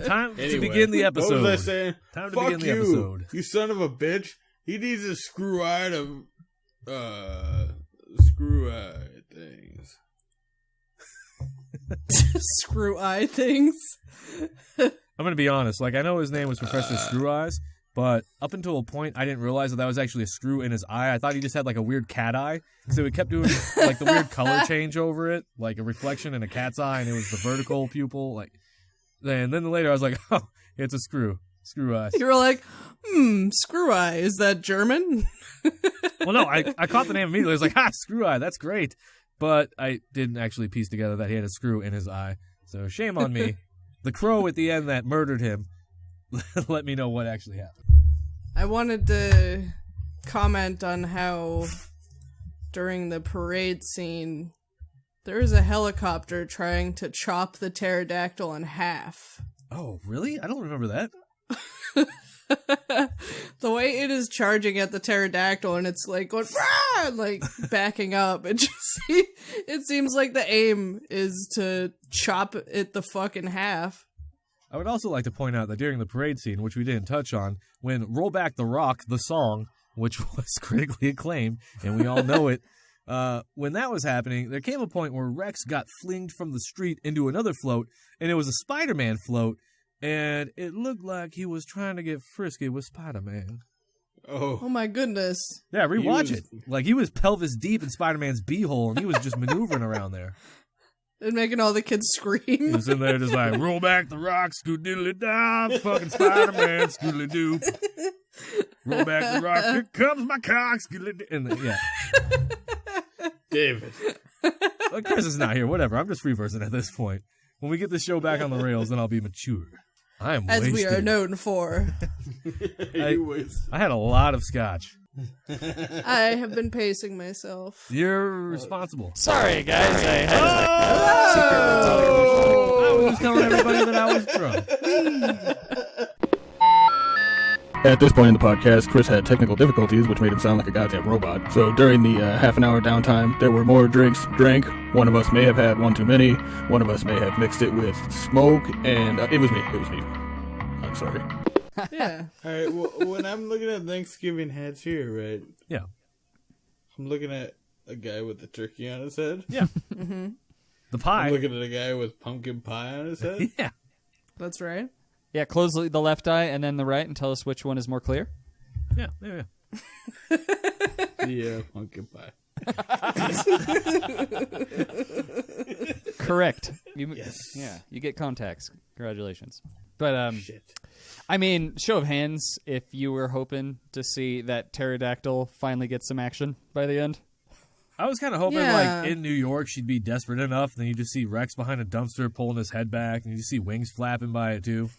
Time to begin the episode. What was I saying? Time to Fuck begin the you, episode. you son of a bitch. He needs a screw eye to screw eye things. Screw eye things. I'm gonna be honest. Like, I know his name was Professor Screw Eyes, but up until a point, I didn't realize that was actually a screw in his eye. I thought he just had like a weird cat eye, so he kept doing like the weird color change over it, like a reflection in a cat's eye, and it was the vertical pupil. Like, and then later I was like, oh, it's a screw eye. You were like, screw eye. Is that German? Well, no, I caught the name immediately. I was like, Screw Eye, that's great. But I didn't actually piece together that he had a screw in his eye. So shame on me. The crow at the end that murdered him, let me know what actually happened. I wanted to comment on how during the parade scene, there was a helicopter trying to chop the pterodactyl in half. Oh, really? I don't remember that. The way it is charging at the pterodactyl and it's like going, "Rah!" like backing up. It seems like the aim is to chop it the fuck in half. I would also like to point out that during the parade scene, which we didn't touch on, when Roll Back the Rock, the song, which was critically acclaimed, and we all know it, when that was happening, there came a point where Rex got flinged from the street into another float, and it was a Spider-Man float, and it looked like he was trying to get frisky with Spider-Man. Oh my goodness. Yeah, rewatch it. Like, he was pelvis deep in Spider-Man's beehole, and he was just maneuvering around there. And making all the kids scream. He was in there just like, roll back the rock, scoot-diddly-da, fucking Spider-Man, scoot-diddly-doo. Roll back the rock, here comes my cock, scoot-diddly-doo. And yeah. David. Well, Kris is not here, whatever. I'm just free-versing at this point. When we get this show back on the rails, then I'll be mature. I am As wasted. we are known for. I had a lot of scotch. I have been pacing myself. You're responsible. Sorry, guys. I had I was just telling everybody that I was drunk. At this point in the podcast, Kris had technical difficulties, which made him sound like a goddamn robot. So during the half an hour downtime, there were more drinks drank. One of us may have had one too many. One of us may have mixed it with smoke, and it was me. I'm sorry. Yeah. All right. Well, when I'm looking at Thanksgiving hats here, right? Yeah. I'm looking at a guy with the turkey on his head. Yeah. Mm-hmm. The pie. I'm looking at a guy with pumpkin pie on his head. Yeah. That's right. Yeah, close the left eye and then the right and tell us which one is more clear. Yeah. Yeah, pumpkin pie. Correct. Yes. Yeah, you get contacts. Congratulations. But, Shit. I mean, show of hands, if you were hoping to see that pterodactyl finally get some action by the end. I was kind of hoping, Yeah. like, in New York, she'd be desperate enough, and then you just see Rex behind a dumpster pulling his head back, and you see wings flapping by it, too.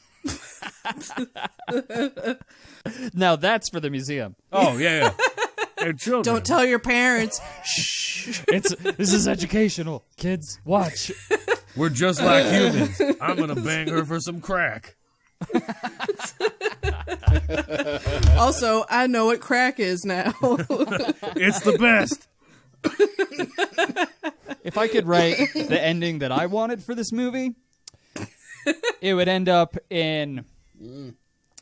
Now that's for the museum. Oh, yeah. And children. Don't tell your parents. Shh. This is educational. Kids, watch. We're just like humans. I'm going to bang her for some crack. Also, I know what crack is now. It's the best. If I could write the ending that I wanted for this movie, it would end up in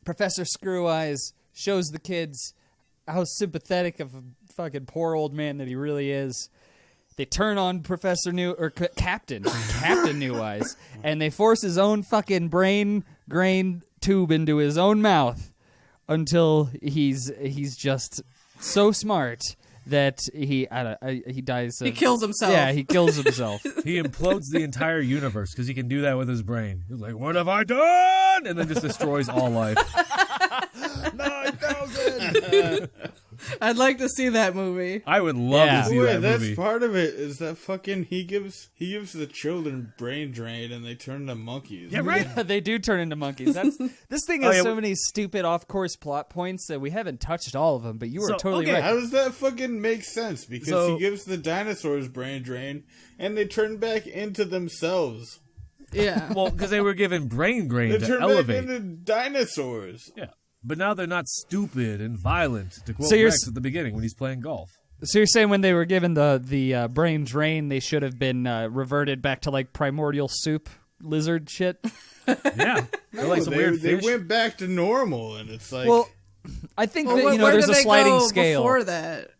Professor Screw Eyes shows the kids how sympathetic of a fucking poor old man that he really is. They turn on Professor Captain New Eyes, and they force his own fucking brain grain tube into his own mouth until he's just so smart that he dies. He kills himself. Yeah, he kills himself. He implodes the entire universe because he can do that with his brain. He's like, what have I done? And then just destroys all life. 9,000! I'd like to see that movie. I would love Yeah. to see Wait, that that's movie. part of it. Is that fucking he gives the children brain drain and they turn into monkeys. Yeah, right? They do turn into monkeys. This thing has so many stupid off-course plot points that we haven't touched all of them, but you were totally right. How does that fucking make sense? Because So- he gives the dinosaurs brain drain and they turn back into themselves. Yeah. Well, because they were given brain grain They to turn elevate. back into dinosaurs. Yeah. But now they're not stupid and violent, to quote So you're Rex at the beginning when he's playing golf. So you're saying when they were given the brain drain, they should have been reverted back to like primordial soup lizard shit? Yeah. They're like some weird They fish. went back to normal, and it's like, Well, I think Well, that where there's did a they sliding go scale. before that?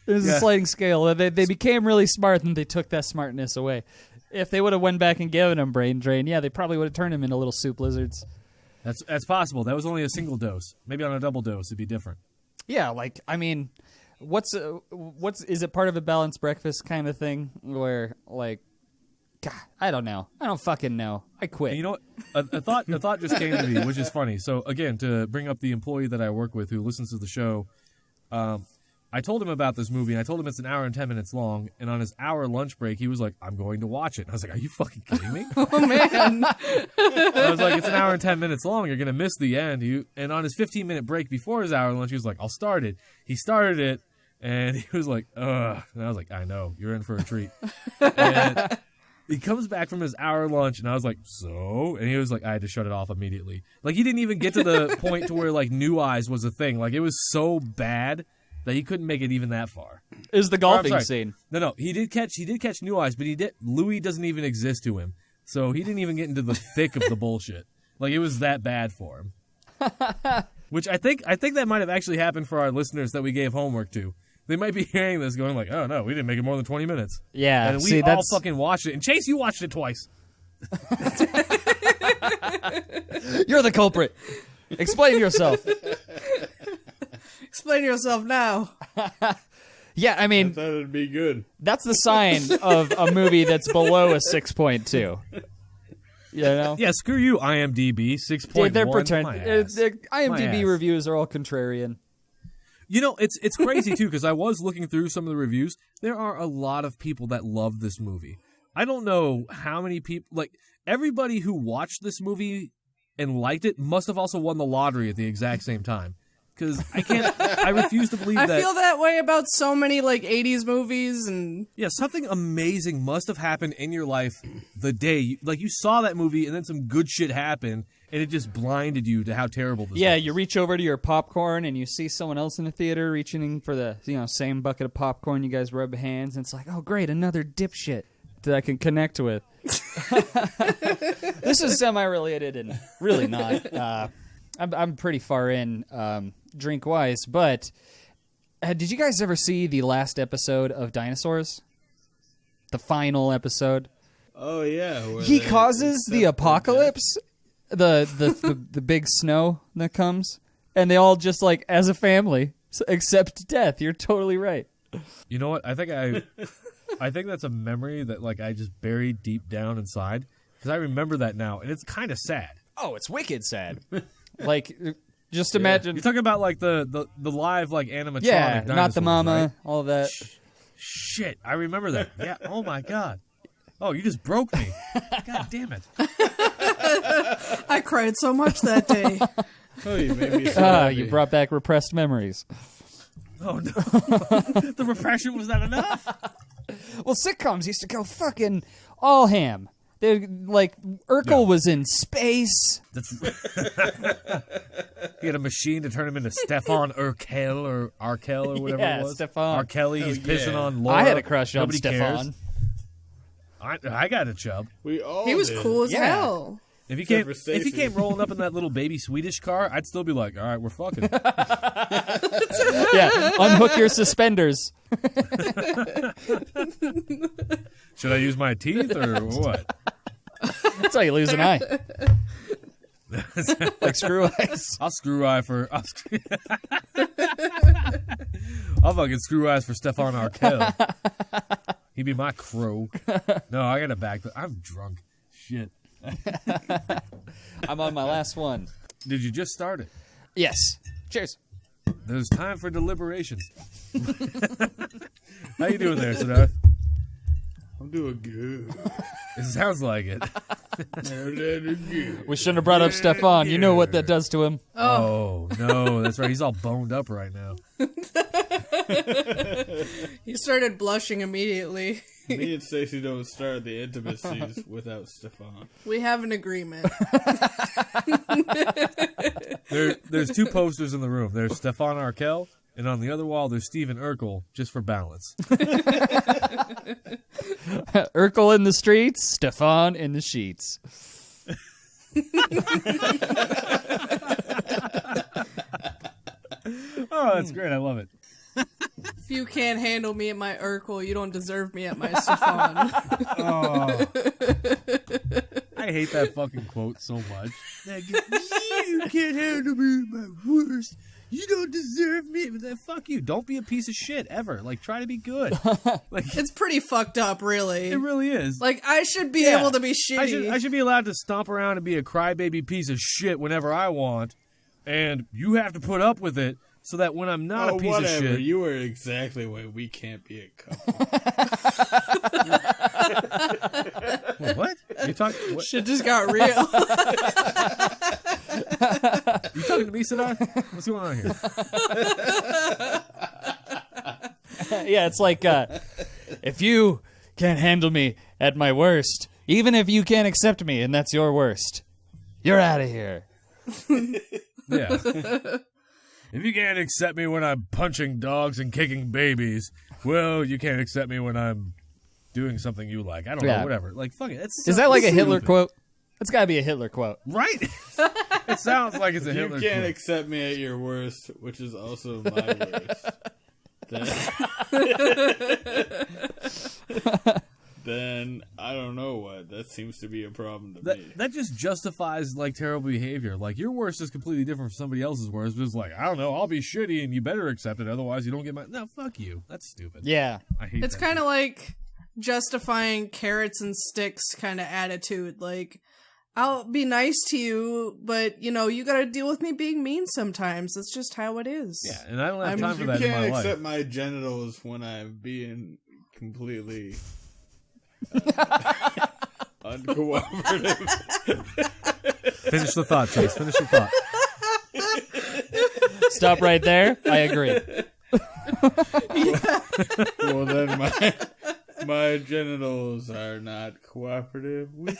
There's Yeah. a sliding scale. They became really smart, and they took that smartness away. If they would have went back and given him brain drain, yeah, they probably would have turned him into little soup lizards. That's possible. That was only a single dose. Maybe on a double dose, it'd be different. Yeah, like I mean, what's is it part of a balanced breakfast kind of thing where like, God, I don't know. I don't fucking know. I quit. And you know what? A thought just came to me, which is funny. So again, to bring up the employee that I work with who listens to the show, I told him about this movie, and I told him it's an hour and 10 minutes long, and on his hour lunch break, he was like, I'm going to watch it. And I was like, are you fucking kidding me? Oh, man. I was like, it's an hour and 10 minutes long. You're going to miss the end. And on his 15-minute break before his hour lunch, he was like, I'll start it. He started it, and he was like, ugh. And I was like, I know. You're in for a treat. And He comes back from his hour lunch, and I was like, so? And he was like, I had to shut it off immediately. Like, he didn't even get to the point to where, like, New Eyes was a thing. Like, it was so bad that he couldn't make it even that far. Is the golfing scene. No, he did catch New Eyes, but Louis doesn't even exist to him. So he didn't even get into the thick of the bullshit. Like, it was that bad for him. Which I think that might have actually happened for our listeners that we gave homework to. They might be hearing this going like, oh, no, we didn't make it more than 20 minutes. Yeah. And we all fucking watched it. And Chase, you watched it twice. You're the culprit. Explain yourself. Explain yourself now. Yeah, I I mean, thought it'd be good. that's the sign of a movie that's below a 6.2. You know? Yeah, screw you, IMDb, 6.1. Dude, they're pretending. My ass. My IMDb ass. reviews are all contrarian. You know, it's crazy, too, because I was looking through some of the reviews. There are a lot of people that love this movie. I don't know how many people... Like, everybody who watched this movie and liked it must have also won the lottery at the exact same time. Because I refuse to believe I that... feel that way about so many, like, 80s movies and... Yeah, something amazing must have happened in your life the day... you saw that movie, and then some good shit happened, and it just blinded you to how terrible this was. You reach over to your popcorn and you see someone else in the theater reaching for the same bucket of popcorn. You guys rub hands, and it's like, oh, great, another dipshit that I can connect with. This is semi-related and really not. I'm pretty far in drink-wise, but did you guys ever see the last episode of Dinosaurs? The final episode? Oh yeah, He causes the apocalypse, the big snow that comes, and they all just, like, as a family, accept death. You're totally right. You know what? I think that's a memory that, like, I just buried deep down inside, because I remember that now, and it's kind of sad. Oh, it's wicked sad. Like, just imagine. You're talking about, like, the live, like, animatronic Yeah, not the dinosaurs, mama, right? all of that. Shit, I remember that. Yeah, oh my god. Oh, you just broke me. God damn it. I cried so much that day. Oh, you made me so happy. You brought back repressed memories. Oh, no. The repression was not enough. Well, sitcoms used to go fucking all ham. They like Urkel was in space. He had a machine to turn him into Stefan Urkel or Arkel or whatever Yeah, it was. Stefan. R. Kelly, he's pissing on Laura. I had a crush on Nobody Stefan. cares. I got a chub. We all He was did. cool as Yeah. hell. If he Except came, for Stacey. if he came rolling up in that little baby Swedish car, I'd still be like, all right, we're fucking. Yeah, unhook your suspenders. Should I use my teeth or what? That's how you lose an eye. Like screw eyes. I'll screw eye for. I'll fucking screw eyes for Stefan Arkel. He'd be my crow. No, I got to back. I'm drunk. Shit. I'm on my last one. Did you just start it? Yes. Cheers. There's time for deliberations. How you doing there, Siddharth? I'm doing good. It sounds like it. We shouldn't have brought up Stefan. You know what that does to him. Oh, no, that's right. He's all boned up right now. He started blushing immediately. Me and Stacey don't start the intimacies without Stefan. We have an agreement. There's two posters in the room. There's Stefan Arkel, and on the other wall, there's Stephen Urkel, just for balance. Urkel in the streets, Stefan in the sheets. Oh, that's great. I love it. If you can't handle me at my Urkel, you don't deserve me at my Stefan. Oh. I hate that fucking quote so much. You can't handle me at my worst. You don't deserve me. Fuck you. Don't be a piece of shit ever. Like, try to be good. Like, It's pretty fucked up, really. it really is. Like, I should be able to be shitty. I should be allowed to stomp around and be a crybaby piece of shit whenever I want, and you have to put up with it so that when I'm not a piece whatever. of shit... You were exactly why we can't be a couple. Wait, what? You talking? What? Shit just got real. You talking to me, Siddharth? What's going on here? Yeah, it's like if you can't handle me at my worst. Even if you can't accept me and that's your worst, you're out of here. Yeah. If you can't accept me when I'm punching dogs and kicking babies, well, you can't accept me when I'm doing something you like. I don't know, whatever. Like, fuck it. Is that like a Hitler quote? That's got to be a Hitler quote. Right? It sounds like it's a Hitler quote. You can't accept me at your worst, which is also my worst. Then I don't know what. That seems to be a problem to me. That just justifies, like, terrible behavior. Like, your worst is completely different from somebody else's worst. But it's like, I don't know, I'll be shitty and you better accept it. Otherwise, you don't get my... No, fuck you. That's stupid. Yeah. I hate It's kind of like justifying carrots and sticks kind of attitude. Like, I'll be nice to you, but, you know, you gotta deal with me being mean sometimes. That's just how it is. Yeah, and I don't have time for that in my life. You can't accept my genitals when I'm being completely... uncooperative. Finish the thought, Chase. Finish the thought. Stop right there. I agree. Well, then my genitals are not cooperative with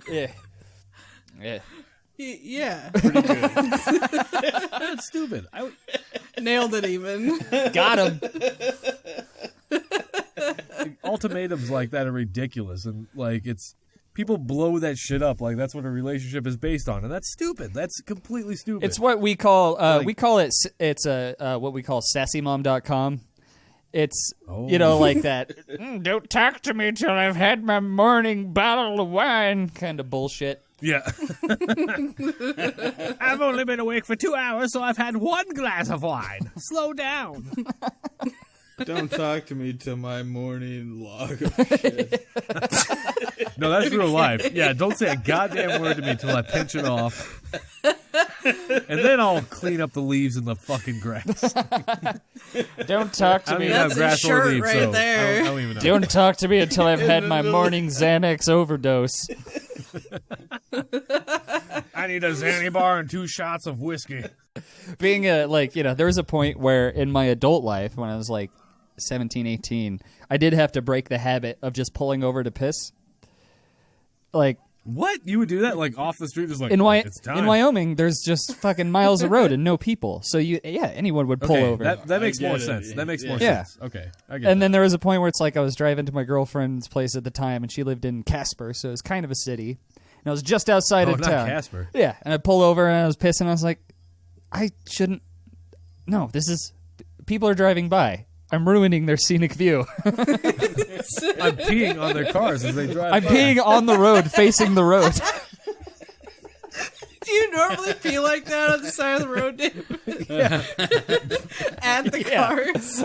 Yeah. Yeah. Yeah. pretty good. That's stupid. Nailed it even. Got him. Ultimatums like that are ridiculous, and like it's people blow that shit up like that's what a relationship is based on, and that's stupid. That's completely stupid. It's what we call it's what we call sassymom.com. It's you know, like that don't talk to me till I've had my morning bottle of wine kind of bullshit. Yeah. I've only been awake for 2 hours, so I've had 1 glass of wine. Slow down. Don't talk to me till my morning log of shit. No, that's real life. Yeah, don't say a goddamn word to me till I pinch it off. And then I'll clean up the leaves in the fucking grass. Don't talk I to don't me. even have That's a grass or shirt leaves, right so there. I don't even know. Don't talk to me until I've had my morning Xanax overdose. I need a Xanny bar and 2 shots of whiskey. Being there was a point where in my adult life, when I was like 17, 18, I did have to break the habit of just pulling over to piss. Like, What? You would do that, like, off the street, just like, it's time. in Wyoming, there's just fucking miles of road and no people. So anyone would pull over. That makes more get it. sense. That makes more Yeah. sense. Okay, I get And that. then there was a point where it's like I was driving to my girlfriend's place at the time, and she lived in Casper, so it was kind of a city. And I was just outside of not town. Casper. Yeah, and I pull over and I was pissing. I was like, I shouldn't. No, people are driving by. I'm ruining their scenic view. I'm peeing on their cars as they drive I'm by. peeing on the road, facing the road. Do you normally pee like that on the side of the road, Dave? At the cars.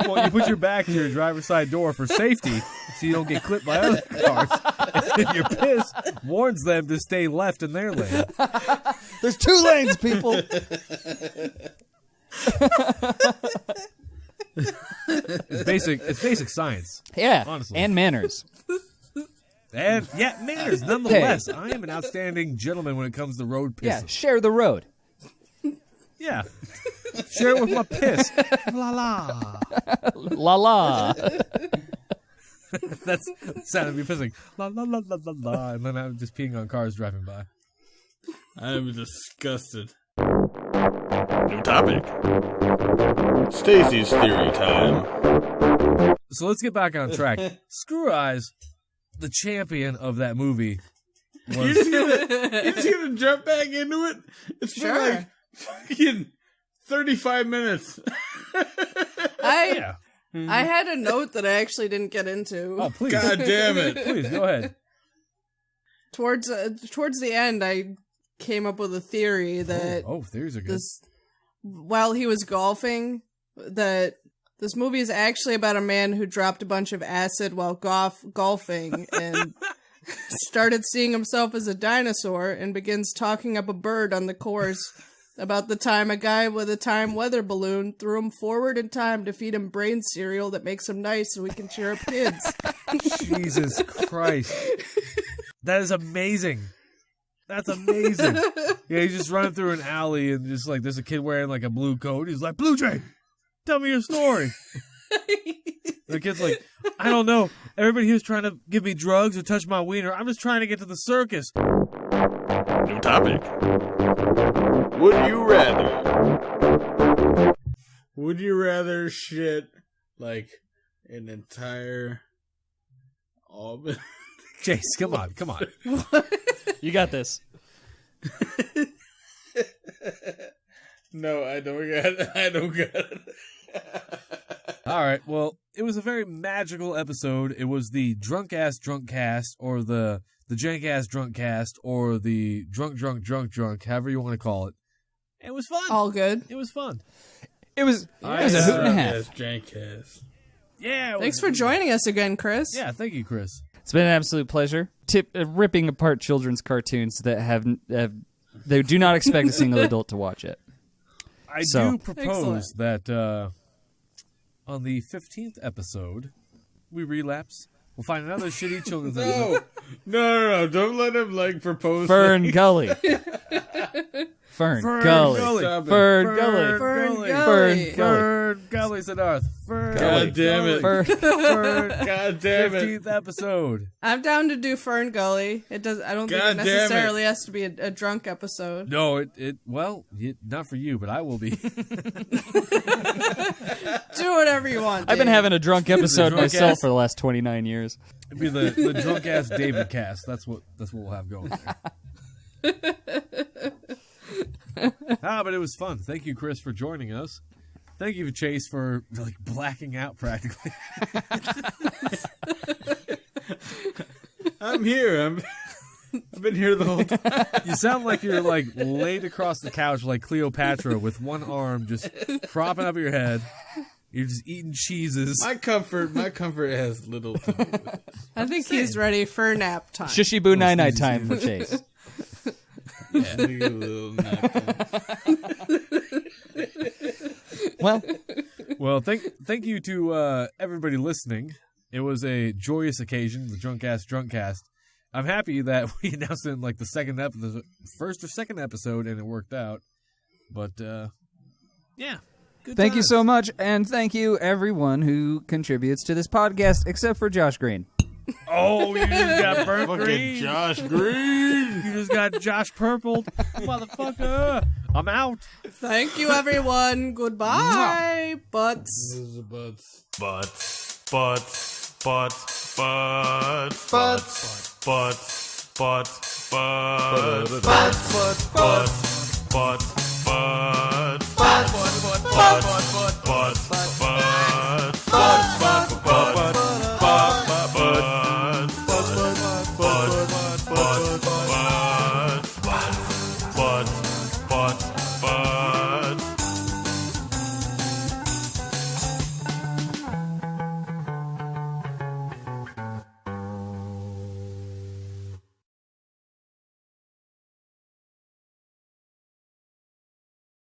Well, you put your back to your driver's side door for safety so you don't get clipped by other cars. And your piss warns them to stay left in their lane. There's 2 lanes, people. It's basic science. Yeah, Honestly. and manners. And, yeah, manners, nonetheless. I am an outstanding gentleman when it comes to road Yeah, pissing. share the road. Yeah. Share it with my piss. La la. La la. That's the sound of me pissing. La la la la la la. And then I'm just peeing on cars driving by. I'm disgusted. New topic. Stacey's theory time. So let's get back on track. Screw Eyes, the champion of that movie, You're was just gonna jump back into it? It's been Sure. like fucking 35 minutes. yeah. I had a note that I actually didn't get into. Oh please, God damn it. please go ahead. Towards the end, I came up with a theory that Oh, theories are good. while he was golfing, that this movie is actually about a man who dropped a bunch of acid while golfing and started seeing himself as a dinosaur and begins talking up a bird on the course about the time a guy with a time weather balloon threw him forward in time to feed him brain cereal that makes him nice so he can cheer up kids. Jesus Christ, that is amazing. That's amazing. Yeah, he's just running through an alley and just like there's a kid wearing like a blue coat. He's like, Blue Jay, Tell me your story. The kid's like, I don't know. Everybody here's trying to give me drugs or touch my wiener. I'm just trying to get to the circus. New topic. Would you rather? Would you rather shit like an entire almond? Chase, come on. You got this. No, I don't got it. All right, well, it was a very magical episode. It was the Drunk-Ass Drunk-Cast, or the Jank-Ass Drunk-Cast, or the Drunk, however you want to call it. It was fun. All good. It was fun. It was a hoot and a half. Jank-Cast. Yeah. Thanks for joining us again, Chris. Yeah, thank you, Chris. It's been an absolute pleasure. Ripping apart children's cartoons that have they do not expect a single adult to watch it. I do propose that on the 15th episode, we relapse. We'll find another shitty children's episode. No. Don't let him, propose. Fern Gully. Fern Gully. Fern Gully. Fern Gully's an earth. God damn it. Fern. God damn it. 15th episode. I'm down to do Fern Gully. I don't think it necessarily has to be a drunk episode. No, not for you, but I will be. Do whatever you want. I've been Dave. having a drunk episode myself for the last 29 years. It'd be the Drunk-Ass David cast. That's what we'll have going there. But it was fun. Thank you, Chris, for joining us. Thank you, Chase, for blacking out practically. I'm here. I've been here the whole time. You sound like you're laid across the couch like Cleopatra with one arm just propping up your head. You're just eating cheeses. My comfort has little to do with it. I think he's ready for nap time. Shishy boo night night time for Chase. Yeah, a little nap. Well, thank you to everybody listening. It was a joyous occasion, the Drunk-Ass Drunk-Cast. I'm happy that we announced it in the first or second episode, and it worked out. But yeah. Thank you so much, and thank you everyone who contributes to this podcast, except for Josh Green. Oh, you just got burnt green. Josh Green. You just got Josh purpled. Motherfucker. I'm out. Thank you, everyone. Goodbye. Butts. But